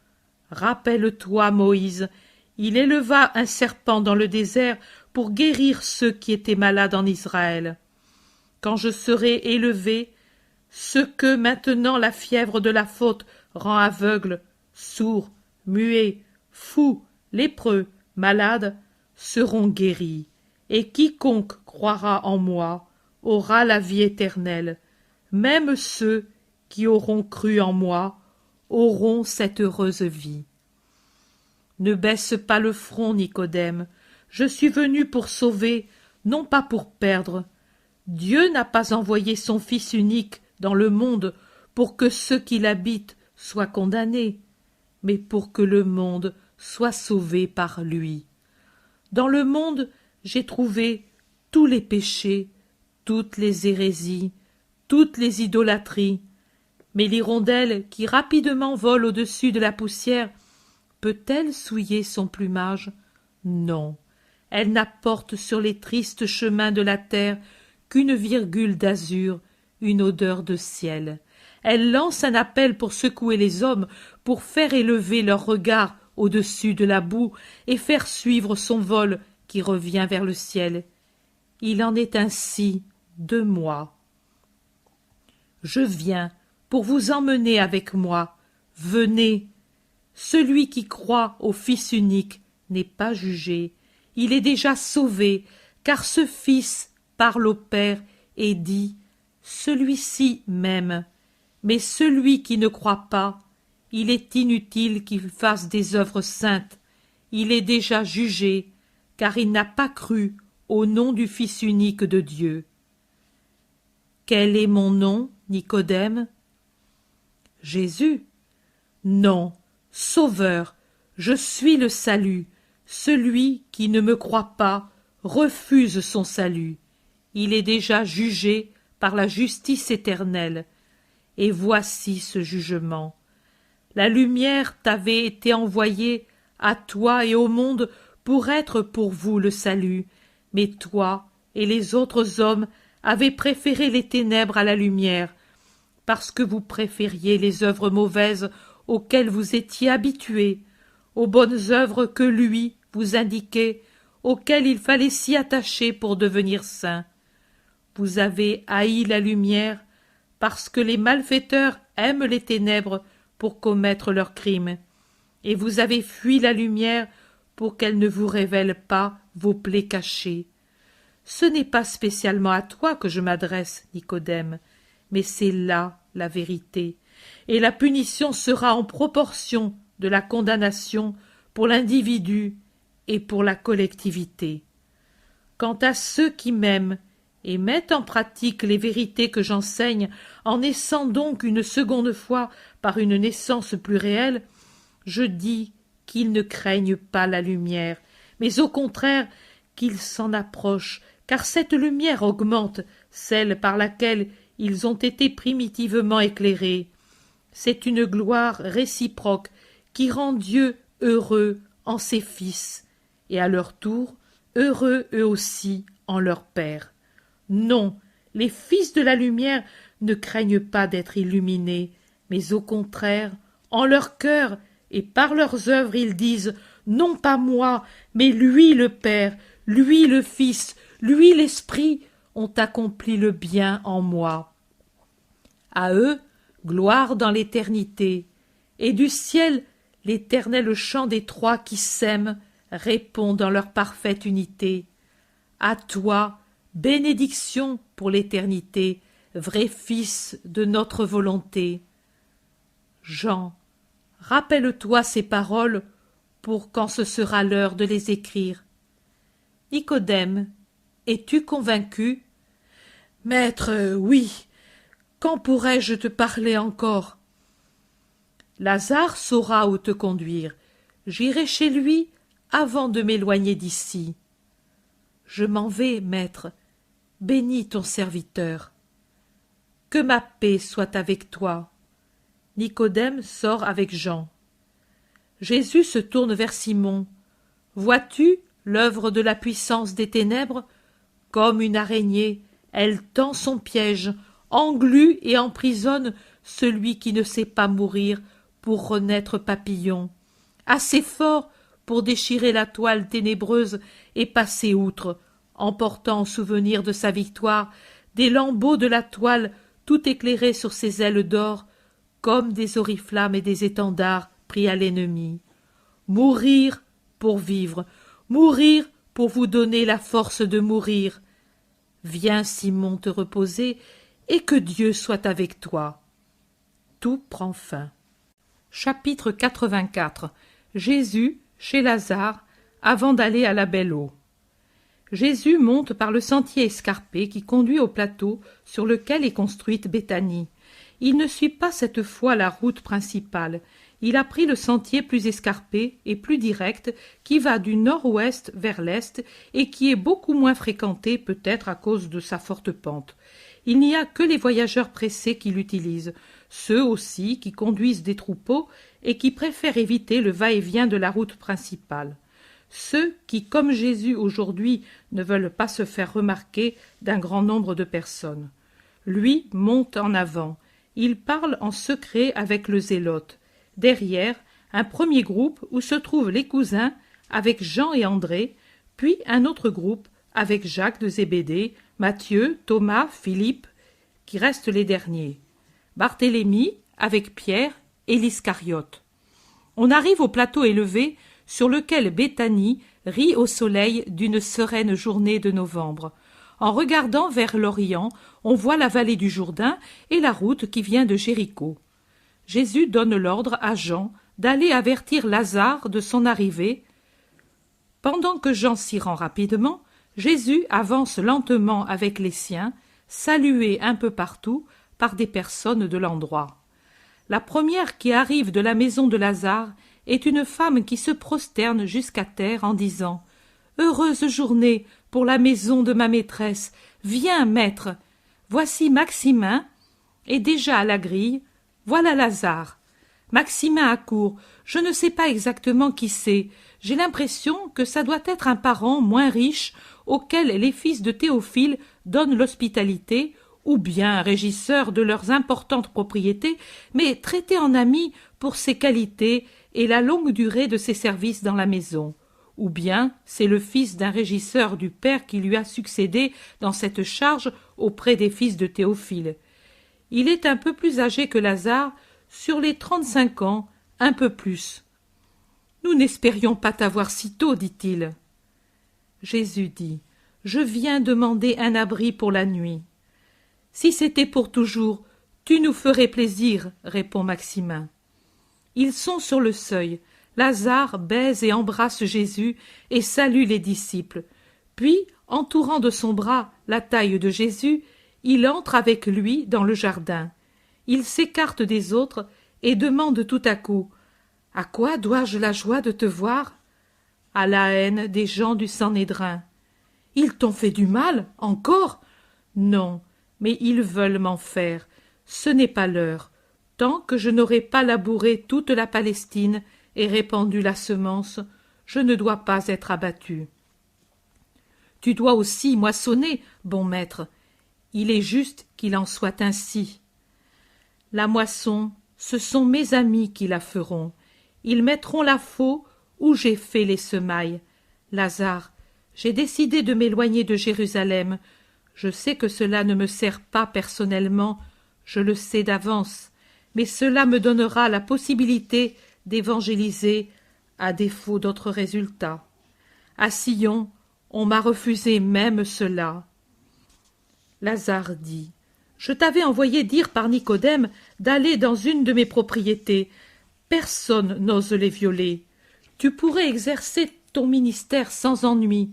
Rappelle-toi, Moïse, il éleva un serpent dans le désert pour guérir ceux qui étaient malades en Israël. quand je serai élevé, ceux que maintenant la fièvre de la faute rend aveugles, sourds, muets, fous, lépreux, malades, seront guéris, et quiconque croira en moi aura la vie éternelle. Même ceux qui auront cru en moi auront cette heureuse vie. Ne baisse pas le front, Nicodème. Je suis venu pour sauver, non pas pour perdre. Dieu n'a pas envoyé son Fils unique dans le monde pour que ceux qui l'habitent soient condamnés, mais pour que le monde soit sauvé par lui. Dans le monde, j'ai trouvé tous les péchés, toutes les hérésies, toutes les idolâtries. Mais l'hirondelle qui rapidement vole au-dessus de la poussière, peut-elle souiller son plumage? Non, elle n'apporte sur les tristes chemins de la terre qu'une virgule d'azur, une odeur de ciel. Elle lance un appel pour secouer les hommes, pour faire élever leur regard au-dessus de la boue et faire suivre son vol qui revient vers le ciel. Il en est ainsi de moi. Je viens pour vous emmener avec moi. Venez. Celui qui croit au Fils unique n'est pas jugé. Il est déjà sauvé, car ce Fils parle au Père et dit « Celui-ci m'aime ». Mais celui qui ne croit pas, il est inutile qu'il fasse des œuvres saintes. Il est déjà jugé, car il n'a pas cru au nom du Fils unique de Dieu. Quel est mon nom, Nicodème? Jésus? Non, Sauveur, je suis le salut. Celui qui ne me croit pas refuse son salut. Il est déjà jugé par la justice éternelle. Et voici ce jugement. La lumière t'avait été envoyée à toi et au monde pour être pour vous le salut, mais toi et les autres hommes avez préféré les ténèbres à la lumière, parce que vous préfériez les œuvres mauvaises auxquelles vous étiez habitués, aux bonnes œuvres que lui vous indiquait, auxquelles il fallait s'y attacher pour devenir saint. Vous avez haï la lumière, parce que les malfaiteurs aiment les ténèbres pour commettre leurs crimes, et vous avez fui la lumière pour qu'elle ne vous révèle pas vos plaies cachées. Ce n'est pas spécialement à toi que je m'adresse, Nicodème, mais c'est là la vérité, et la punition sera en proportion de la condamnation pour l'individu et pour la collectivité. Quant à ceux qui m'aiment et mettent en pratique les vérités que j'enseigne, en naissant donc une seconde fois par une naissance plus réelle, je dis qu'ils ne craignent pas la lumière, mais au contraire qu'ils s'en approchent, car cette lumière augmente celle par laquelle ils ont été primitivement éclairés. C'est une gloire réciproque qui rend Dieu heureux en ses fils, et à leur tour heureux eux aussi en leur Père. Non, les fils de la lumière ne craignent pas d'être illuminés, mais au contraire, en leur cœur et par leurs œuvres, ils disent « Non pas moi, mais lui le Père, lui le Fils, lui l'Esprit ont accompli le bien en moi. » À eux, gloire dans l'éternité, et du ciel, l'éternel chant des trois qui s'aiment répond dans leur parfaite unité. À toi, bénédiction pour l'éternité, vrai Fils de notre volonté. Jean, rappelle-toi ces paroles pour quand ce sera l'heure de les écrire. Nicodème, es-tu convaincu? Maître, oui. Quand pourrais-je te parler encore? Lazare saura où te conduire. J'irai chez lui avant de m'éloigner d'ici. Je m'en vais, maître. Bénis ton serviteur. Que ma paix soit avec toi. Nicodème sort avec Jean. Jésus se tourne vers Simon. Vois-tu l'œuvre de la puissance des ténèbres? Comme une araignée, elle tend son piège, englue et emprisonne celui qui ne sait pas mourir pour renaître papillon, assez fort pour déchirer la toile ténébreuse et passer outre, emportant en souvenir de sa victoire des lambeaux de la toile tout éclairés sur ses ailes d'or, comme des oriflammes et des étendards pris à l'ennemi. Mourir pour vivre, mourir pour vous donner la force de mourir. Viens, Simon, te reposer, et que Dieu soit avec toi. Tout prend fin. Chapitre 84. Jésus chez Lazare, avant d'aller à la Belle Eau. Jésus monte par le sentier escarpé qui conduit au plateau sur lequel est construite Béthanie. Il ne suit pas cette fois la route principale. Il a pris le sentier plus escarpé et plus direct qui va du nord-ouest vers l'est et qui est beaucoup moins fréquenté peut-être à cause de sa forte pente. Il n'y a que les voyageurs pressés qui l'utilisent, ceux aussi qui conduisent des troupeaux et qui préfèrent éviter le va-et-vient de la route principale. Ceux qui, comme Jésus aujourd'hui, ne veulent pas se faire remarquer d'un grand nombre de personnes. Lui monte en avant. Il parle en secret avec le zélote. Derrière, un premier groupe où se trouvent les cousins avec Jean et André, puis un autre groupe avec Jacques de Zébédée, Matthieu, Thomas, Philippe, qui restent les derniers. Barthélemy avec Pierre et l'Iscariote. On arrive au plateau élevé sur lequel Béthanie rit au soleil d'une sereine journée de novembre. En regardant vers l'Orient, on voit la vallée du Jourdain et la route qui vient de Jéricho. Jésus donne l'ordre à Jean d'aller avertir Lazare de son arrivée. Pendant que Jean s'y rend rapidement, Jésus avance lentement avec les siens, salué un peu partout par des personnes de l'endroit. La première qui arrive de la maison de Lazare est une femme qui se prosterne jusqu'à terre en disant « Heureuse journée pour la maison de ma maîtresse. Viens, maître. Voici Maximin, et déjà à la grille, voilà Lazare. Maximin accourt. Je ne sais pas exactement qui c'est. J'ai l'impression que ça doit être un parent moins riche auquel les fils de Théophile donnent l'hospitalité, ou bien un régisseur de leurs importantes propriétés, mais traité en ami pour ses qualités et la longue durée de ses services dans la maison. Ou bien c'est le fils d'un régisseur du père qui lui a succédé dans cette charge auprès des fils de Théophile. Il est un peu plus âgé que Lazare, sur les 35 ans, un peu plus. « Nous n'espérions pas t'avoir si tôt, dit-il. » Jésus dit « Je viens demander un abri pour la nuit. »« Si c'était pour toujours, tu nous ferais plaisir, » répond Maximin. Ils sont sur le seuil. Lazare baise et embrasse Jésus et salue les disciples. Puis, entourant de son bras la taille de Jésus, il entre avec lui dans le jardin. Il s'écarte des autres et demande tout à coup « À quoi dois-je la joie de te voir ?» À la haine des gens du Sanhédrin. « Ils t'ont fait du mal, encore ?» Non, mais ils veulent m'en faire. Ce n'est pas l'heure. Tant que je n'aurai pas labouré toute la Palestine et répandu la semence, je ne dois pas être abattu. Tu dois aussi moissonner, bon maître. Il est juste qu'il en soit ainsi. La moisson, ce sont mes amis qui la feront. Ils mettront la faux où j'ai fait les semailles. Lazare, j'ai décidé de m'éloigner de Jérusalem. Je sais que cela ne me sert pas personnellement, je le sais d'avance, mais cela me donnera la possibilité d'évangéliser à défaut d'autres résultats. À Sion, on m'a refusé même cela. Lazare dit « Je t'avais envoyé dire par Nicodème d'aller dans une de mes propriétés. Personne n'ose les violer. Tu pourrais exercer ton ministère sans ennui.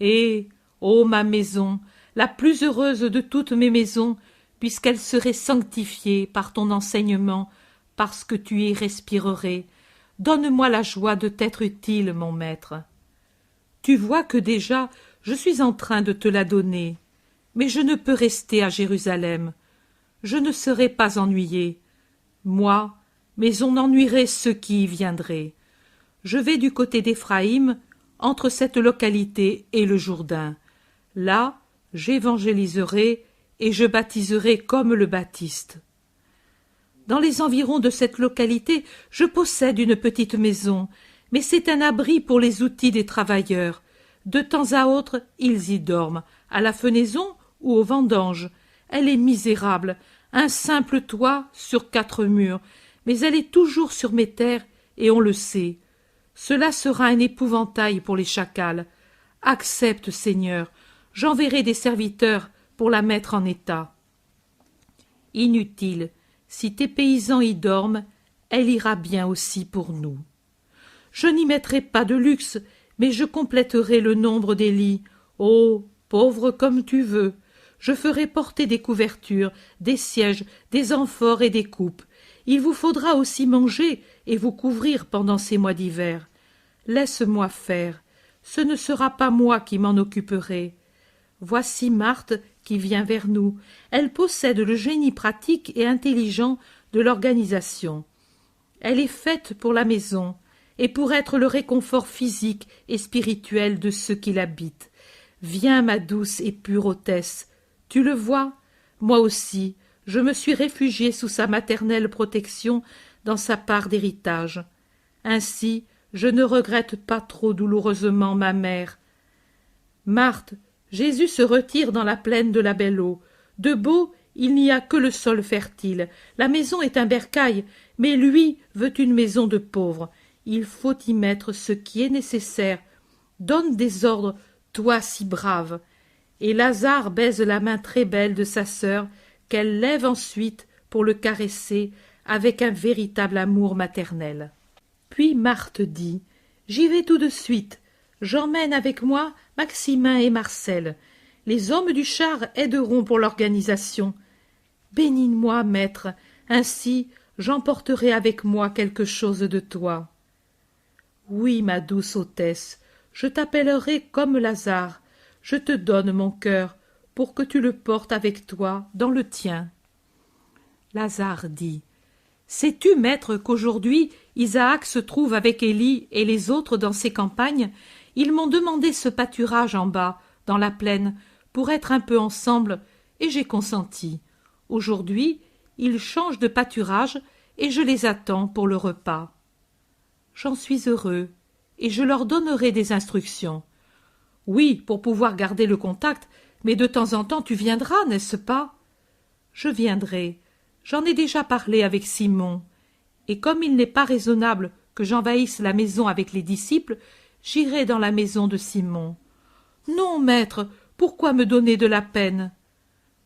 Et, ô ma maison, la plus heureuse de toutes mes maisons, puisqu'elle serait sanctifiée par ton enseignement, parce que tu y respirerais, donne-moi la joie de t'être utile, mon maître. Tu vois que déjà je suis en train de te la donner, mais je ne peux rester à Jérusalem. Je ne serai pas ennuyé, moi, mais on ennuierait ceux qui y viendraient. Je vais du côté d'Éphraïm, entre cette localité et le Jourdain. Là, j'évangéliserai et je baptiserai comme le Baptiste. Dans les environs de cette localité, je possède une petite maison, mais c'est un abri pour les outils des travailleurs. De temps à autre, ils y dorment, à la fenaison ou aux vendanges, Elle est misérable, un simple toit sur 4 murs, mais elle est toujours sur mes terres, et on le sait. Cela sera un épouvantail pour les chacals. Accepte, Seigneur, j'enverrai des serviteurs pour la mettre en état. Inutile, si tes paysans y dorment, elle ira bien aussi pour nous. Je n'y mettrai pas de luxe, mais je compléterai le nombre des lits. Oh, pauvre comme tu veux, je ferai porter des couvertures, des sièges, des amphores et des coupes. Il vous faudra aussi manger et vous couvrir pendant ces mois d'hiver. Laisse-moi faire, ce ne sera pas moi qui m'en occuperai. Voici Marthe qui vient vers nous. Elle possède le génie pratique et intelligent de l'organisation. Elle est faite pour la maison et pour être le réconfort physique et spirituel de ceux qui l'habitent. Viens, ma douce et pure hôtesse. Tu le vois, moi aussi, je me suis réfugiée sous sa maternelle protection dans sa part d'héritage. Ainsi, je ne regrette pas trop douloureusement ma mère. Marthe, Jésus se retire dans la plaine de la Belle Eau. De beau, il n'y a que le sol fertile. La maison est un bercail, mais lui veut une maison de pauvres. Il faut y mettre ce qui est nécessaire. Donne des ordres, toi si brave. Et Lazare baise la main très belle de sa sœur, qu'elle lève ensuite pour le caresser avec un véritable amour maternel. Puis Marthe dit « J'y vais tout de suite. J'emmène avec moi Maximin et Marcel. Les hommes du char aideront pour l'organisation. Bénis-moi, maître, ainsi j'emporterai avec moi quelque chose de toi. » Oui, ma douce hôtesse, je t'appellerai comme Lazare. Je te donne mon cœur pour que tu le portes avec toi dans le tien. Lazare dit « Sais-tu, maître, qu'aujourd'hui Isaac se trouve avec Élie et les autres dans ses campagnes? Ils m'ont demandé ce pâturage en bas, dans la plaine, pour être un peu ensemble, et j'ai consenti. Aujourd'hui, ils changent de pâturage, et je les attends pour le repas. J'en suis heureux, et je leur donnerai des instructions. Oui, pour pouvoir garder le contact, mais de temps en temps tu viendras, n'est-ce pas? Je viendrai. J'en ai déjà parlé avec Simon. Et comme il n'est pas raisonnable que j'envahisse la maison avec les disciples, j'irai dans la maison de Simon. Non, maître, pourquoi me donner de la peine?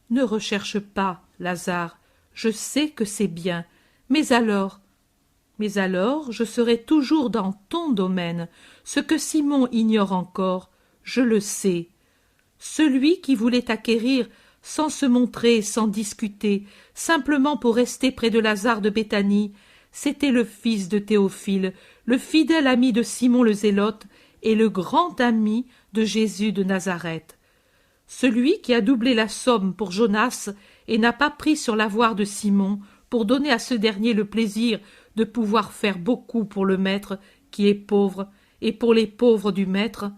Ne recherche pas, Lazare, je sais que c'est bien, mais alors je serai toujours dans ton domaine. Ce que Simon ignore encore, je le sais. Celui qui voulait acquérir sans se montrer, sans discuter, simplement pour rester près de Lazare de Béthanie, c'était le fils de Théophile, le fidèle ami de Simon le Zélote et le grand ami de Jésus de Nazareth. Celui qui a doublé la somme pour Jonas et n'a pas pris sur l'avoir de Simon pour donner à ce dernier le plaisir de pouvoir faire beaucoup pour le maître qui est pauvre et pour les pauvres du maître,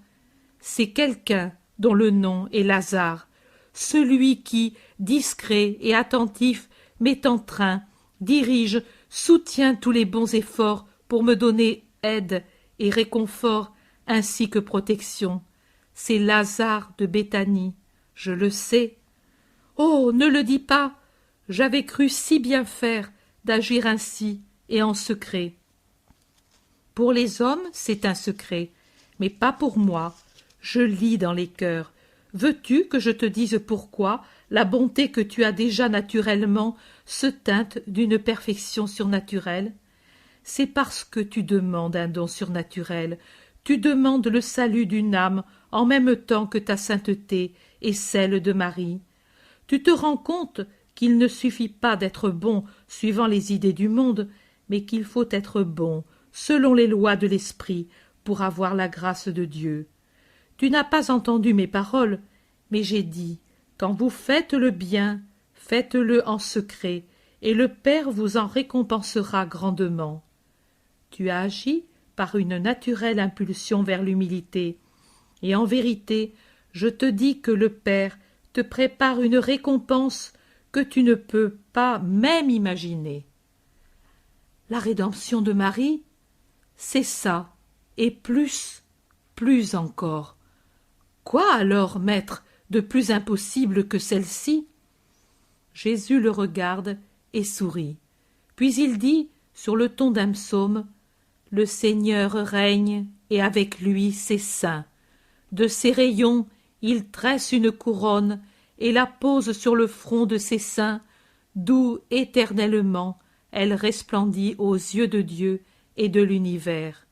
c'est quelqu'un dont le nom est Lazare, celui qui, discret et attentif, met en train, dirige, soutient tous les bons efforts pour me donner aide et réconfort ainsi que protection. C'est Lazare de Béthanie, je le sais. Oh, ne le dis pas, j'avais cru si bien faire d'agir ainsi et en secret. Pour les hommes, c'est un secret, mais pas pour moi. Je lis dans les cœurs. Veux-tu que je te dise pourquoi la bonté que tu as déjà naturellement se teinte d'une perfection surnaturelle? C'est parce que tu demandes un don surnaturel, tu demandes le salut d'une âme en même temps que ta sainteté et celle de Marie. Tu te rends compte qu'il ne suffit pas d'être bon suivant les idées du monde, mais qu'il faut être bon selon les lois de l'esprit pour avoir la grâce de Dieu. Tu n'as pas entendu mes paroles, mais j'ai dit, quand vous faites le bien, faites-le en secret, et le Père vous en récompensera grandement. Tu as agi par une naturelle impulsion vers l'humilité, et en vérité, je te dis que le Père te prépare une récompense que tu ne peux pas même imaginer. La rédemption de Marie, c'est ça, et plus encore. Quoi alors, maître, de plus impossible que celle-ci? Jésus le regarde et sourit. Puis il dit, sur le ton d'un psaume, « Le Seigneur règne, et avec lui ses saints. De ses rayons, il tresse une couronne et la pose sur le front de ses saints, d'où éternellement elle resplendit aux yeux de Dieu et de l'univers.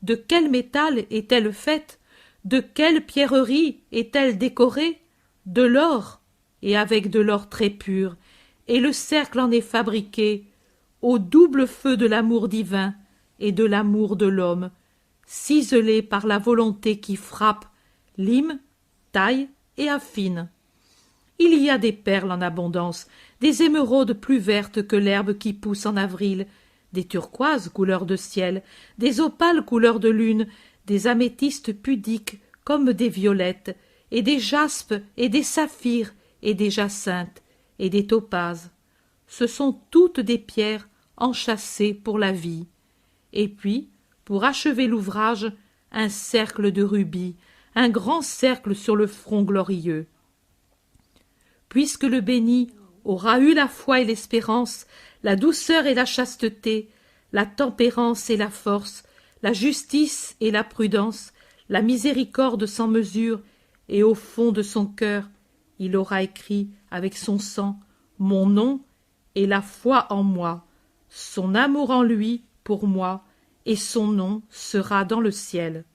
De quel métal est-elle faite? De quelle pierrerie est-elle décorée? De l'or, et avec de l'or très pur, et le cercle en est fabriqué, au double feu de l'amour divin et de l'amour de l'homme, ciselé par la volonté qui frappe, lime, taille et affine. Il y a des perles en abondance, des émeraudes plus vertes que l'herbe qui pousse en avril, des turquoises couleur de ciel, des opales couleur de lune, des améthystes pudiques comme des violettes, et des jaspes et des saphirs et des jacinthes et des topazes. Ce sont toutes des pierres enchâssées pour la vie. Et puis, pour achever l'ouvrage, un cercle de rubis, un grand cercle sur le front glorieux. Puisque le béni aura eu la foi et l'espérance, la douceur et la chasteté, la tempérance et la force, la justice et la prudence, la miséricorde sans mesure, et au fond de son cœur, il aura écrit avec son sang mon nom et la foi en moi, son amour en lui pour moi, et son nom sera dans le ciel.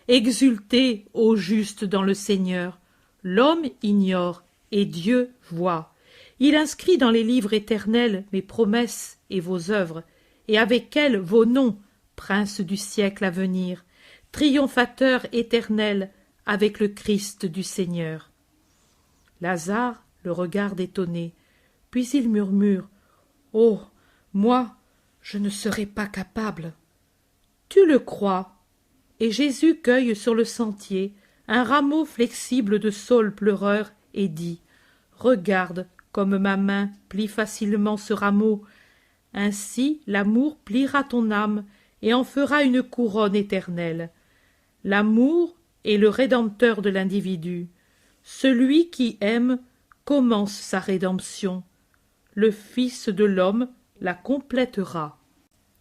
Exultez, ô justes, dans le Seigneur. L'homme ignore, et Dieu voit. Il inscrit dans les livres éternels mes promesses et vos œuvres, et avec elles vos noms, princes du siècle à venir, triomphateurs éternels, avec le Christ du Seigneur. Lazare le regarde étonné, puis il murmure « Oh, moi, je ne serais pas capable. » Tu le crois. Et Jésus cueille sur le sentier un rameau flexible de saule pleureur et dit « Regarde comme ma main plie facilement ce rameau. Ainsi l'amour pliera ton âme et en fera une couronne éternelle. L'amour est le rédempteur de l'individu. Celui qui aime commence sa rédemption. Le Fils de l'homme la complétera. »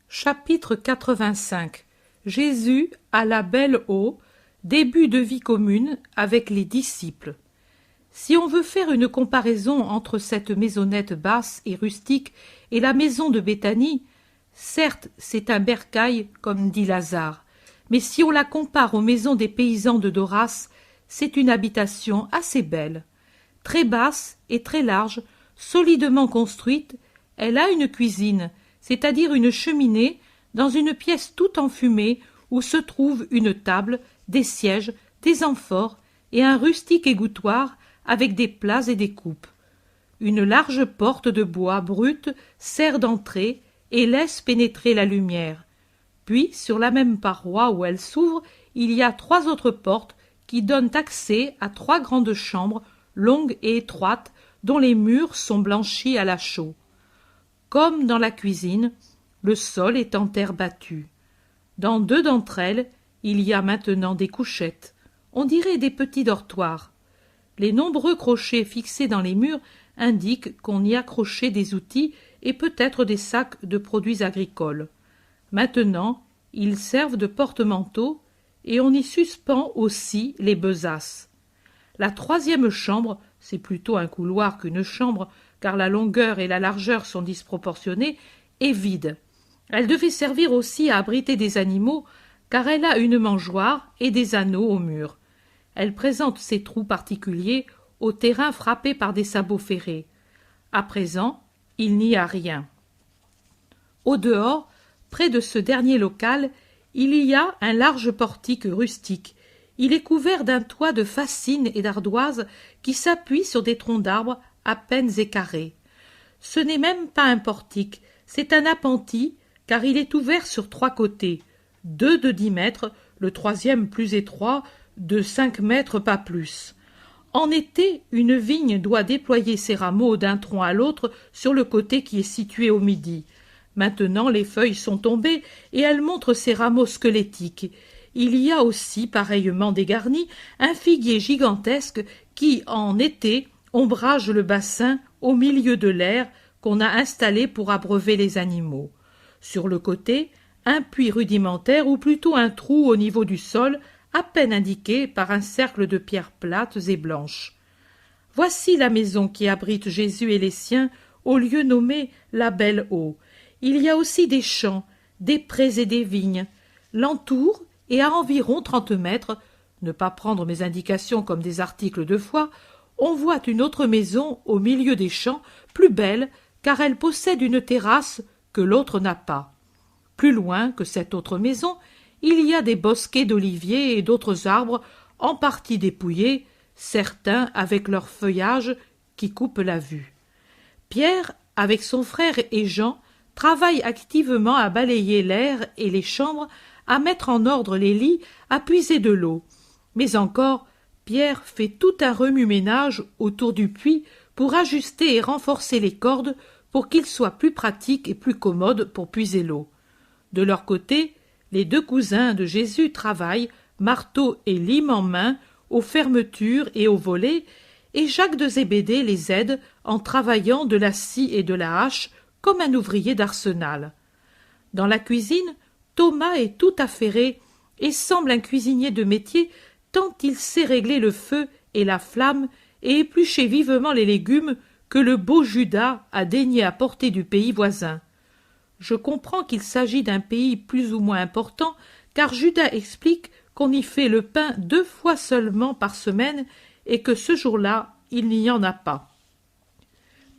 Chapitre 85. Jésus à la Belle Eau, début de vie commune avec les disciples. Si on veut faire une comparaison entre cette maisonnette basse et rustique et la maison de Béthanie, certes c'est un bercail comme dit Lazare, mais si on la compare aux maisons des paysans de Doras, c'est une habitation assez belle. Très basse et très large, solidement construite, elle a une cuisine, c'est-à-dire une cheminée, dans une pièce toute enfumée où se trouvent une table, des sièges, des amphores et un rustique égouttoir avec des plats et des coupes. Une large porte de bois brut sert d'entrée et laisse pénétrer la lumière. Puis, sur la même paroi où elle s'ouvre, il y a 3 autres portes qui donnent accès à 3 grandes chambres, longues et étroites, dont les murs sont blanchis à la chaux. Comme dans la cuisine, le sol est en terre battue. Dans 2 d'entre elles, il y a maintenant des couchettes. On dirait des petits dortoirs. Les nombreux crochets fixés dans les murs indiquent qu'on y accrochait des outils et peut-être des sacs de produits agricoles. Maintenant, ils servent de porte-manteaux et on y suspend aussi les besaces. La 3e chambre, c'est plutôt un couloir qu'une chambre, car la longueur et la largeur sont disproportionnées, est vide. Elle devait servir aussi à abriter des animaux, car elle a une mangeoire et des anneaux au mur. Elle présente ses trous particuliers au terrain frappé par des sabots ferrés. À présent, il n'y a rien. Au dehors, près de ce dernier local, il y a un large portique rustique. Il est couvert d'un toit de fascines et d'ardoises qui s'appuient sur des troncs d'arbres à peine carrés. Ce n'est même pas un portique, c'est un appentis, car il est ouvert sur 3 côtés, 2 de 10 mètres, le 3e plus étroit de 5 mètres pas plus. En été, une vigne doit déployer ses rameaux d'un tronc à l'autre sur le côté qui est situé au midi. Maintenant, les feuilles sont tombées et elles montrent ses rameaux squelettiques. Il y a aussi, pareillement dégarni, un figuier gigantesque qui, en été, ombrage le bassin au milieu de l'aire qu'on a installé pour abreuver les animaux. Sur le côté, un puits rudimentaire ou plutôt un trou au niveau du sol, à peine indiqué par un cercle de pierres plates et blanches. Voici la maison qui abrite Jésus et les siens au lieu nommé la Belle Eau. Il y a aussi des champs, des prés et des vignes. L'entour, et à environ 30 mètres, ne pas prendre mes indications comme des articles de foi, on voit une autre maison au milieu des champs, plus belle, car elle possède une terrasse que l'autre n'a pas. Plus loin que cette autre maison, il y a des bosquets d'oliviers et d'autres arbres en partie dépouillés, certains avec leur feuillage qui coupe la vue. Pierre, avec son frère et Jean, travaille activement à balayer l'air et les chambres, à mettre en ordre les lits, à puiser de l'eau. Mais encore, Pierre fait tout un remue-ménage autour du puits pour ajuster et renforcer les cordes pour qu'il soit plus pratique et plus commode pour puiser l'eau. De leur côté, les deux cousins de Jésus travaillent, marteau et lime en main, aux fermetures et aux volets, et Jacques de Zébédée les aide en travaillant de la scie et de la hache comme un ouvrier d'arsenal. Dans la cuisine, Thomas est tout affairé et semble un cuisinier de métier tant il sait régler le feu et la flamme et éplucher vivement les légumes que le beau Judas a daigné apporter du pays voisin. Je comprends qu'il s'agit d'un pays plus ou moins important, car Judas explique qu'on y fait le pain 2 fois seulement par semaine et que ce jour-là, il n'y en a pas.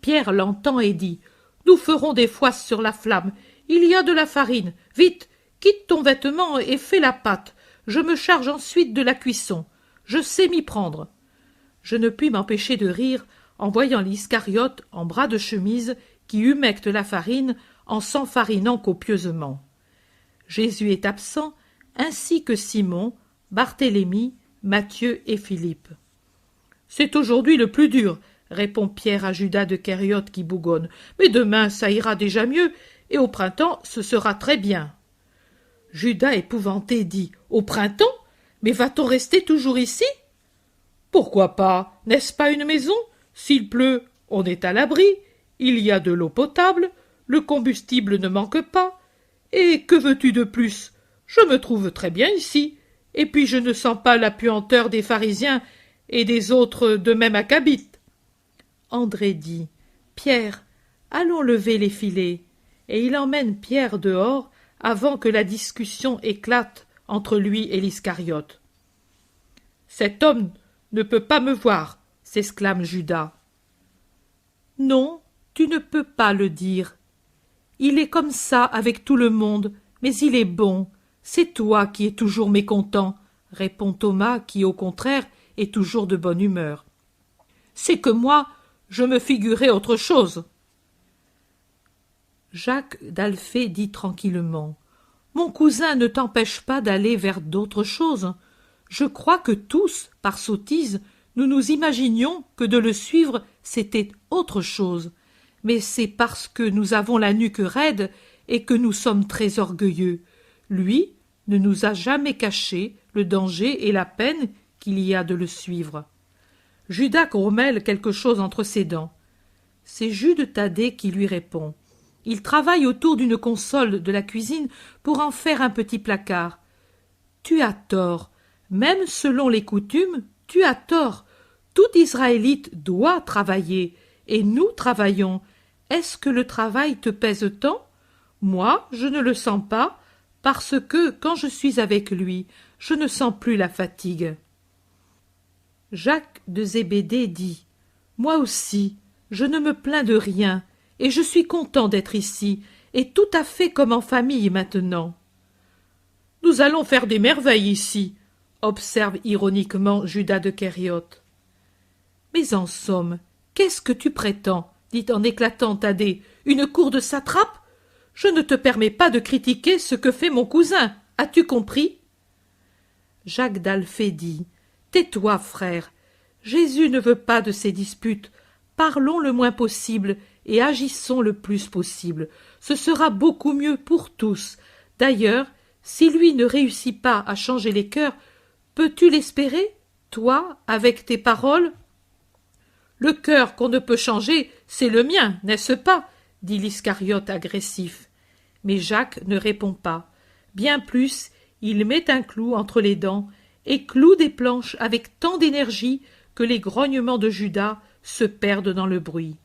Pierre l'entend et dit « Nous ferons des foisses sur la flamme. Il y a de la farine. Vite, quitte ton vêtement et fais la pâte. Je me charge ensuite de la cuisson. Je sais m'y prendre. » Je ne puis m'empêcher de rire en voyant l'Iscariote en bras de chemise qui humecte la farine en s'enfarinant copieusement. Jésus est absent, ainsi que Simon, Barthélemy, Matthieu et Philippe. « C'est aujourd'hui le plus dur, » répond Pierre à Judas de Kériote qui bougonne. « Mais demain ça ira déjà mieux, et au printemps ce sera très bien. » Judas épouvanté dit « Au printemps? Mais va-t-on rester toujours ici ?»« Pourquoi pas? N'est-ce pas une maison? S'il pleut, on est à l'abri, il y a de l'eau potable, le combustible ne manque pas. Et que veux-tu de plus? Je me trouve très bien ici, et puis je ne sens pas la puanteur des pharisiens et des autres de même acabit. » André dit « Pierre, allons lever les filets. » Et il emmène Pierre dehors avant que la discussion éclate entre lui et l'Iscariote. « Cet homme ne peut pas me voir, » s'exclame Judas. « Non, tu ne peux pas le dire. Il est comme ça avec tout le monde, mais il est bon. C'est toi qui es toujours mécontent, » répond Thomas qui, au contraire, est toujours de bonne humeur. « C'est que moi, je me figurais autre chose. » Jacques d'Alphée dit tranquillement « Mon cousin ne t'empêche pas d'aller vers d'autres choses. Je crois que tous, par sottise, nous nous imaginions que de le suivre, c'était autre chose. Mais c'est parce que nous avons la nuque raide et que nous sommes très orgueilleux. Lui ne nous a jamais caché le danger et la peine qu'il y a de le suivre. » Judas grommelle quelque chose entre ses dents. C'est Jude Thaddée qui lui répond. Il travaille autour d'une console de la cuisine pour en faire un petit placard. « Tu as tort. Même selon les coutumes, tu as tort. Tout Israélite doit travailler, et nous travaillons. Est-ce que le travail te pèse tant? Moi, je ne le sens pas, parce que, quand je suis avec lui, je ne sens plus la fatigue. » Jacques de Zébédée dit « Moi aussi, je ne me plains de rien, et je suis content d'être ici, et tout à fait comme en famille maintenant. »« Nous allons faire des merveilles ici, » observe ironiquement Judas de Kériote. « Mais en somme, qu'est-ce que tu prétends ?» dit en éclatant Thaddée. « Une cour de satrape? Je ne te permets pas de critiquer ce que fait mon cousin, as-tu compris ?» Jacques d'Alphée dit « Tais-toi, frère. Jésus ne veut pas de ces disputes. Parlons le moins possible et agissons le plus possible. Ce sera beaucoup mieux pour tous. D'ailleurs, si lui ne réussit pas à changer les cœurs, peux-tu l'espérer, toi, avec tes paroles ? » Le cœur qu'on ne peut changer, c'est le mien, n'est-ce pas? Dit l'Iscariote agressif. Mais Jacques ne répond pas. Bien plus, il met un clou entre les dents et cloue des planches avec tant d'énergie que les grognements de Judas se perdent dans le bruit.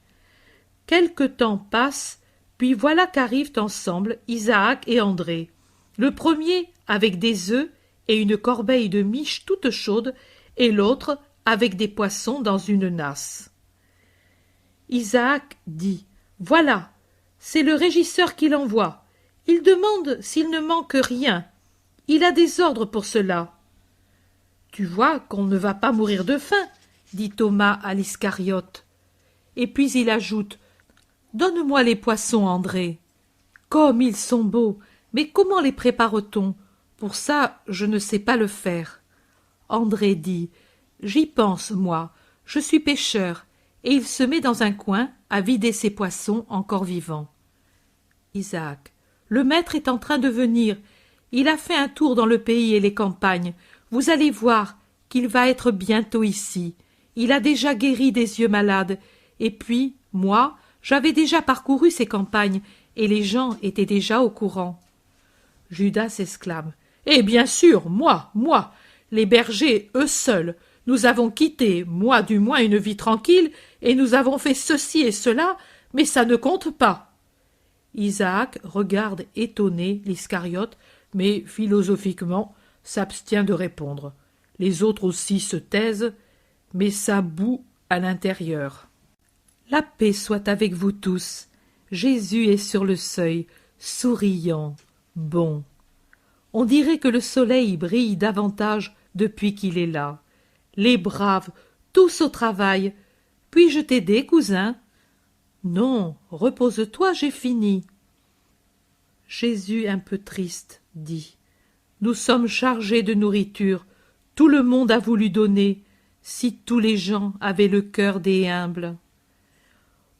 Quelque temps passe, puis voilà qu'arrivent ensemble Isaac et André. Le premier avec des œufs et une corbeille de miches toute chaude, et l'autre avec des poissons dans une nasse. Isaac dit « Voilà, c'est le régisseur qui l'envoie. Il demande s'il ne manque rien. Il a des ordres pour cela. » « Tu vois qu'on ne va pas mourir de faim, » dit Thomas à l'Iscariote. Et puis il ajoute « Donne-moi les poissons, André. » Comme ils sont beaux, mais comment les prépare-t-on? Pour ça, je ne sais pas le faire. André dit « J'y pense, moi. Je suis pêcheur. » Et il se met dans un coin à vider ses poissons encore vivants. Isaac. Le maître est en train de venir. Il a fait un tour dans le pays et les campagnes. Vous allez voir qu'il va être bientôt ici. Il a déjà guéri des yeux malades. Et puis, moi, j'avais déjà parcouru ces campagnes, et les gens étaient déjà au courant. Judas s'exclame. Eh bien sûr, moi, les bergers, eux seuls. Nous avons quitté, moi du moins, une vie tranquille, et nous avons fait ceci et cela, mais ça ne compte pas. Isaac regarde étonné l'Iscariote, mais philosophiquement s'abstient de répondre. Les autres aussi se taisent, mais ça bout à l'intérieur. La paix soit avec vous tous. Jésus est sur le seuil, souriant, bon. On dirait que le soleil brille davantage depuis qu'il est là. Les braves, tous au travail. Puis-je t'aider, cousin? Non, repose-toi, j'ai fini. Jésus, un peu triste, dit. Nous sommes chargés de nourriture. Tout le monde a voulu donner, si tous les gens avaient le cœur des humbles.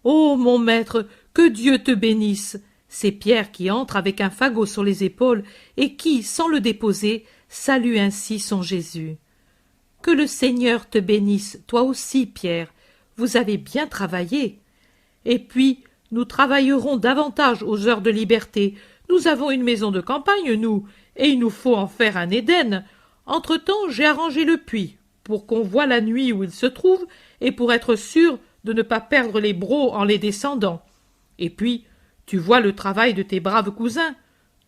Ô mon maître, que Dieu te bénisse! C'est Pierre qui entre avec un fagot sur les épaules et qui, sans le déposer, salue ainsi son Jésus. Que le Seigneur te bénisse, toi aussi, Pierre. Vous avez bien travaillé. Et puis, nous travaillerons davantage aux heures de liberté. Nous avons une maison de campagne, nous, et il nous faut en faire un Éden. Entre-temps, j'ai arrangé le puits, pour qu'on voie la nuit où il se trouve, et pour être sûr de ne pas perdre les brocs en les descendant. Et puis, tu vois le travail de tes braves cousins,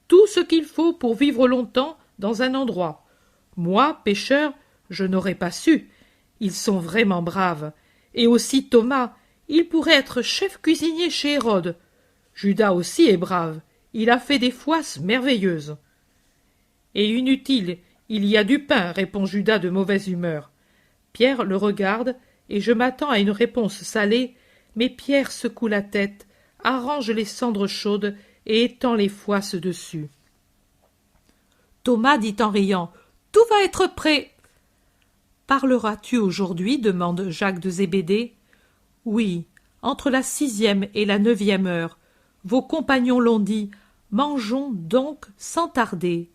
tout ce qu'il faut pour vivre longtemps dans un endroit. Moi, pêcheur, je n'aurais pas su. Ils sont vraiment braves. Et aussi Thomas, il pourrait être chef cuisinier chez Hérode. Judas aussi est brave. Il a fait des foisses merveilleuses. Et inutile, il y a du pain, répond Judas de mauvaise humeur. Pierre le regarde, et je m'attends à une réponse salée, mais Pierre secoue la tête, arrange les cendres chaudes et étend les foisses dessus. Thomas dit en riant « Tout va être prêt !»« Parleras-tu aujourd'hui » demande Jacques de Zébédée. « Oui, entre la 6e et la 9e heure. Vos compagnons l'ont dit, mangeons donc sans tarder. »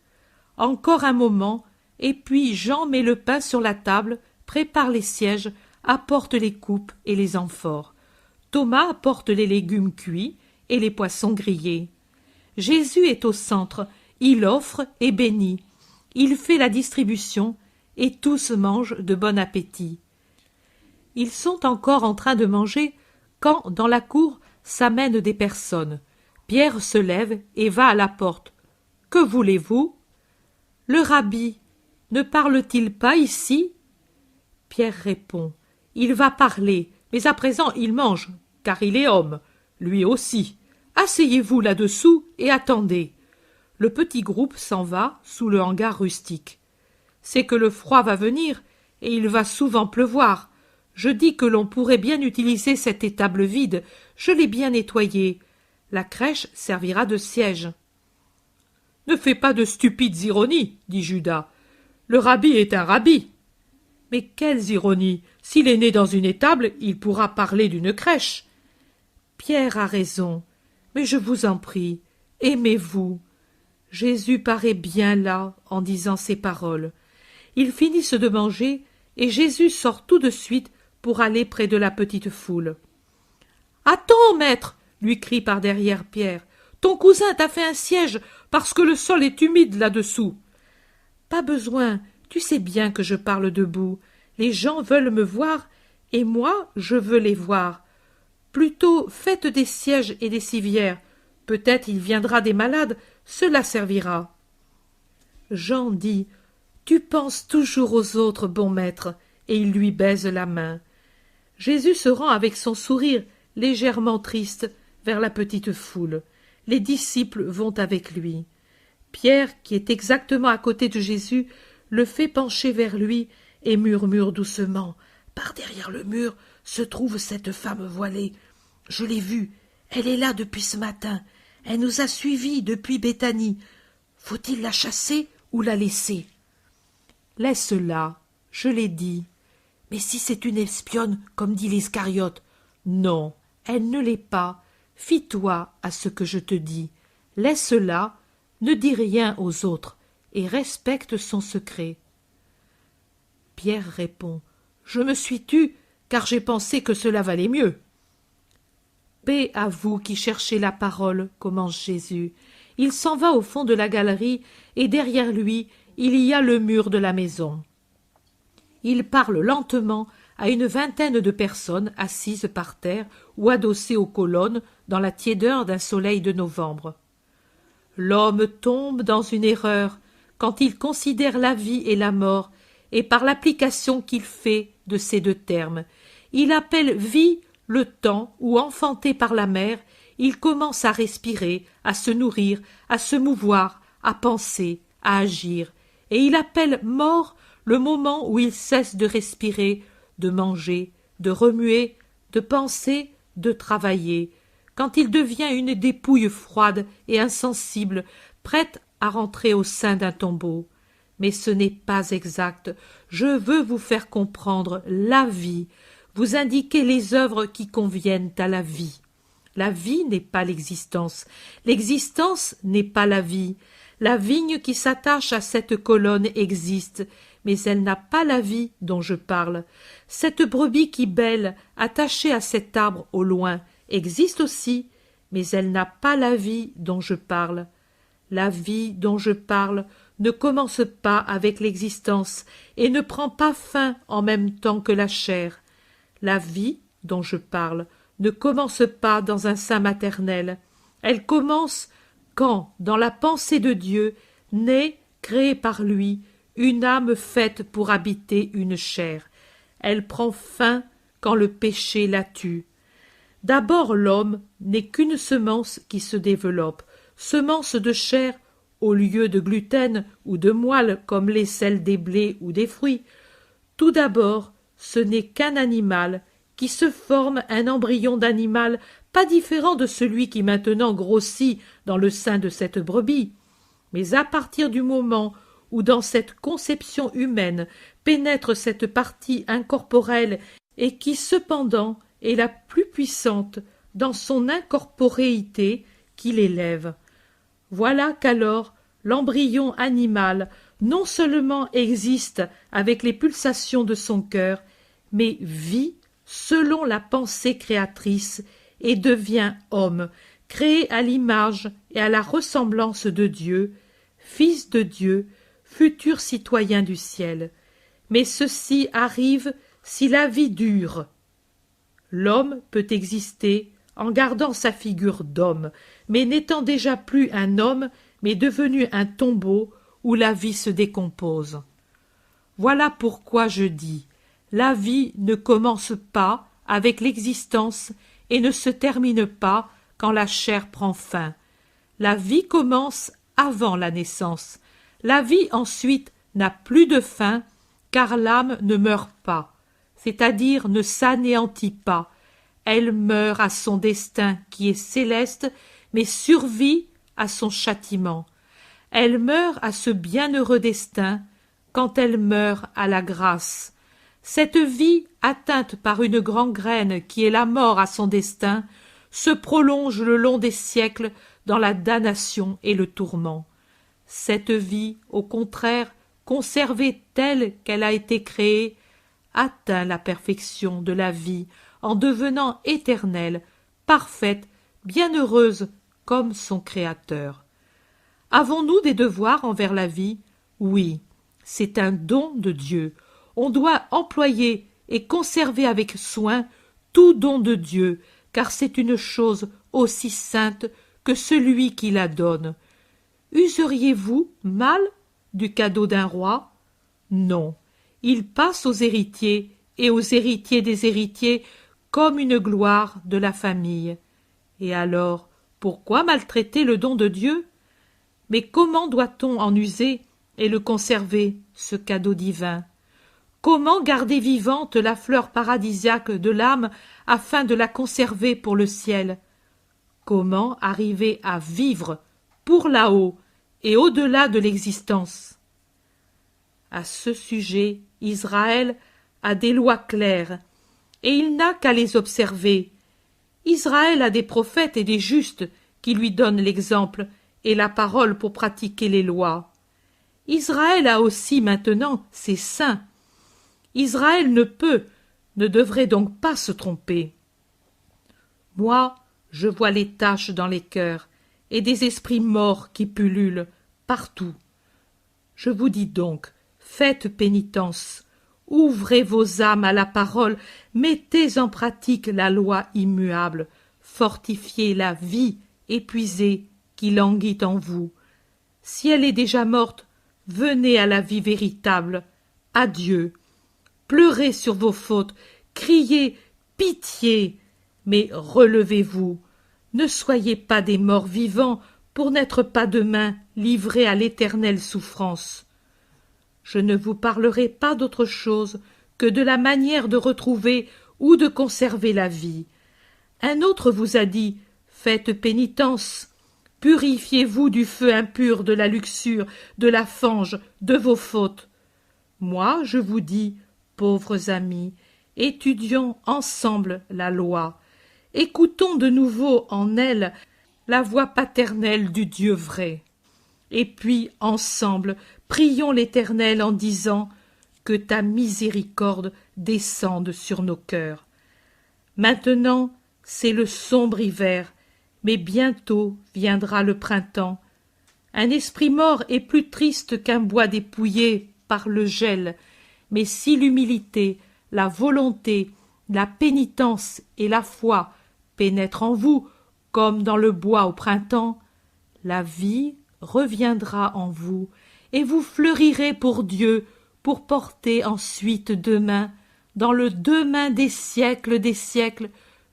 Encore un moment, et puis Jean met le pain sur la table, prépare les sièges, apporte les coupes et les amphores. Thomas apporte les légumes cuits et les poissons grillés. Jésus est au centre, il offre et bénit. Il fait la distribution et tous mangent de bon appétit. Ils sont encore en train de manger quand, dans la cour, s'amènent des personnes. Pierre se lève et va à la porte. « Que voulez-vous » ? « Le rabbi, ne parle-t-il pas ici ?» Pierre répond. « Il va parler, mais à présent il mange, car il est homme. Lui aussi. Asseyez-vous là-dessous et attendez. » Le petit groupe s'en va sous le hangar rustique. C'est que le froid va venir, et il va souvent pleuvoir. Je dis que l'on pourrait bien utiliser cette étable vide. Je l'ai bien nettoyée. La crèche servira de siège. « Ne fais pas de stupides ironies, dit Judas. Le rabbi est un rabbi. Mais quelles ironies! S'il est né dans une étable, il pourra parler d'une crèche. Pierre a raison, mais je vous en prie, aimez-vous. Jésus paraît bien là en disant ces paroles. Ils finissent de manger, et Jésus sort tout de suite pour aller près de la petite foule. « Attends, maître !» lui crie par derrière Pierre. « Ton cousin t'a fait un siège parce que le sol est humide là-dessous. »« Pas besoin, tu sais bien que je parle debout. Les gens veulent me voir et moi je veux les voir. Plutôt faites des sièges et des civières. Peut-être il viendra des malades, cela servira. » Jean dit « Tu penses toujours aux autres, bon maître » et il lui baise la main. Jésus se rend avec son sourire légèrement triste vers la petite foule. Les disciples vont avec lui. Pierre, qui est exactement à côté de Jésus, le fait pencher vers lui et murmure doucement « Par derrière le mur se trouve cette femme voilée. Je l'ai vue, elle est là depuis ce matin. Elle nous a suivis depuis Béthanie. Faut-il la chasser ou la laisser ?»« Laisse-la, je l'ai dit. » « Mais si c'est une espionne, comme dit l'Iscariote ?»« Non, elle ne l'est pas. Fie-toi à ce que je te dis. Laisse-la, ne dis rien aux autres, et respecte son secret. » Pierre répond « Je me suis tu, car j'ai pensé que cela valait mieux. » « Paix à vous qui cherchez la parole, commence Jésus. Il s'en va au fond de la galerie, et derrière lui, il y a le mur de la maison. Il parle lentement à une vingtaine de personnes assises par terre ou adossées aux colonnes dans la tiédeur d'un soleil de novembre. L'homme tombe dans une erreur quand il considère la vie et la mort, et par l'application qu'il fait de ces deux termes, il appelle vie le temps où, enfanté par la mère, il commence à respirer, à se nourrir, à se mouvoir, à penser, à agir, et il appelle mort le moment où il cesse de respirer, de manger, de remuer, de penser, de travailler, quand il devient une dépouille froide et insensible, prête à rentrer au sein d'un tombeau. Mais ce n'est pas exact. Je veux vous faire comprendre la vie, vous indiquer les œuvres qui conviennent à la vie. La vie n'est pas l'existence n'est pas la vie. La vigne qui s'attache à cette colonne existe, mais elle n'a pas la vie dont je parle. Cette brebis qui bêle, attachée à cet arbre au loin, existe aussi, mais elle n'a pas la vie dont je parle. La vie dont je parle ne commence pas avec l'existence et ne prend pas fin en même temps que la chair. La vie dont je parle ne commence pas dans un sein maternel. Elle commence quand, dans la pensée de Dieu, naît, créée par lui, une âme faite pour habiter une chair. Elle prend fin quand le péché la tue. D'abord l'homme n'est qu'une semence qui se développe, semence de chair au lieu de gluten ou de moelle comme l'aisselle des blés ou des fruits. Tout d'abord, ce n'est qu'un animal qui se forme un embryon d'animal pas différent de celui qui maintenant grossit dans le sein de cette brebis. Mais à partir du moment où dans cette conception humaine pénètre cette partie incorporelle et qui cependant est la plus puissante dans son incorporéité qui l'élève, voilà qu'alors l'embryon animal non seulement existe avec les pulsations de son cœur, mais vit selon la pensée créatrice et devient homme, créé à l'image et à la ressemblance de Dieu, fils de Dieu, futur citoyen du ciel. Mais ceci arrive si la vie dure. L'homme peut exister en gardant sa figure d'homme, mais n'étant déjà plus un homme, mais devenu un tombeau où la vie se décompose. Voilà pourquoi je dis, la vie ne commence pas avec l'existence et ne se termine pas quand la chair prend fin. La vie commence avant la naissance. La vie ensuite n'a plus de fin, car l'âme ne meurt pas, c'est-à-dire ne s'anéantit pas. Elle meurt à son destin qui est céleste, mais survit à son châtiment. Elle meurt à ce bienheureux destin quand elle meurt à la grâce. Cette vie, atteinte par une gangrène qui est la mort à son destin, se prolonge le long des siècles dans la damnation et le tourment. Cette vie, au contraire, conservée telle qu'elle a été créée, atteint la perfection de la vie en devenant éternelle, parfaite, bienheureuse comme son Créateur. Avons-nous des devoirs envers la vie? Oui, c'est un don de Dieu. On doit employer et conserver avec soin tout don de Dieu, car c'est une chose aussi sainte que celui qui la donne. Useriez-vous mal du cadeau d'un roi? Non, il passe aux héritiers et aux héritiers des héritiers comme une gloire de la famille. Et alors, pourquoi maltraiter le don de Dieu? Mais comment doit-on en user et le conserver, ce cadeau divin? Comment garder vivante la fleur paradisiaque de l'âme afin de la conserver pour le ciel? Comment arriver à vivre pour là-haut et au-delà de l'existence? À ce sujet, Israël a des lois claires, et il n'a qu'à les observer. Israël a des prophètes et des justes qui lui donnent l'exemple et la parole pour pratiquer les lois. Israël a aussi maintenant ses saints. Israël ne devrait donc pas se tromper. Moi, je vois les taches dans les cœurs et des esprits morts qui pullulent partout. Je vous dis donc, faites pénitence, ouvrez vos âmes à la parole, mettez en pratique la loi immuable, fortifiez la vie épuisée qui languit en vous. Si elle est déjà morte, venez à la vie véritable. Adieu. Pleurez sur vos fautes, criez pitié, mais relevez-vous. Ne soyez pas des morts vivants pour n'être pas demain livrés à l'éternelle souffrance. Je ne vous parlerai pas d'autre chose que de la manière de retrouver ou de conserver la vie. Un autre vous a dit « Faites pénitence, purifiez-vous du feu impur de la luxure, de la fange, de vos fautes. » Moi, je vous dis, pauvres amis, étudions ensemble la loi. Écoutons de nouveau en elle la voix paternelle du Dieu vrai. Et puis, ensemble, prions l'Éternel en disant que ta miséricorde descende sur nos cœurs. Maintenant, c'est le sombre hiver, mais bientôt viendra le printemps. Un esprit mort est plus triste qu'un bois dépouillé par le gel, mais si l'humilité, la volonté, la pénitence et la foi pénètrent en vous, comme dans le bois au printemps, la vie reviendra en vous, et vous fleurirez pour Dieu, pour porter ensuite demain, dans le demain des siècles,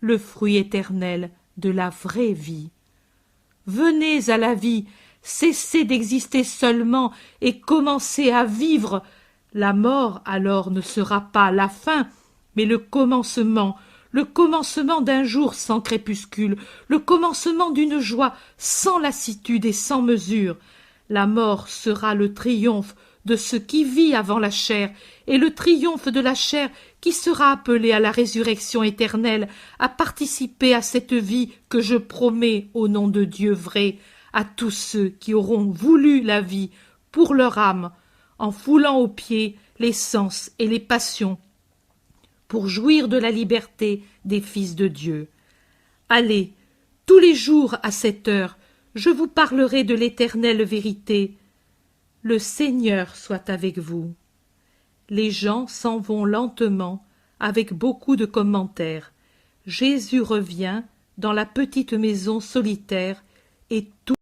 le fruit éternel de la vraie vie. Venez à la vie, cessez d'exister seulement et commencez à vivre. La mort alors ne sera pas la fin, mais le commencement d'un jour sans crépuscule, le commencement d'une joie sans lassitude et sans mesure. La mort sera le triomphe de ce qui vit avant la chair, et le triomphe de la chair qui sera appelé à la résurrection éternelle, à participer à cette vie que je promets au nom de Dieu vrai, à tous ceux qui auront voulu la vie pour leur âme, en foulant aux pieds les sens et les passions, pour jouir de la liberté des fils de Dieu. Allez, tous les jours à cette heure, je vous parlerai de l'éternelle vérité. Le Seigneur soit avec vous. Les gens s'en vont lentement, avec beaucoup de commentaires. Jésus revient dans la petite maison solitaire, et tout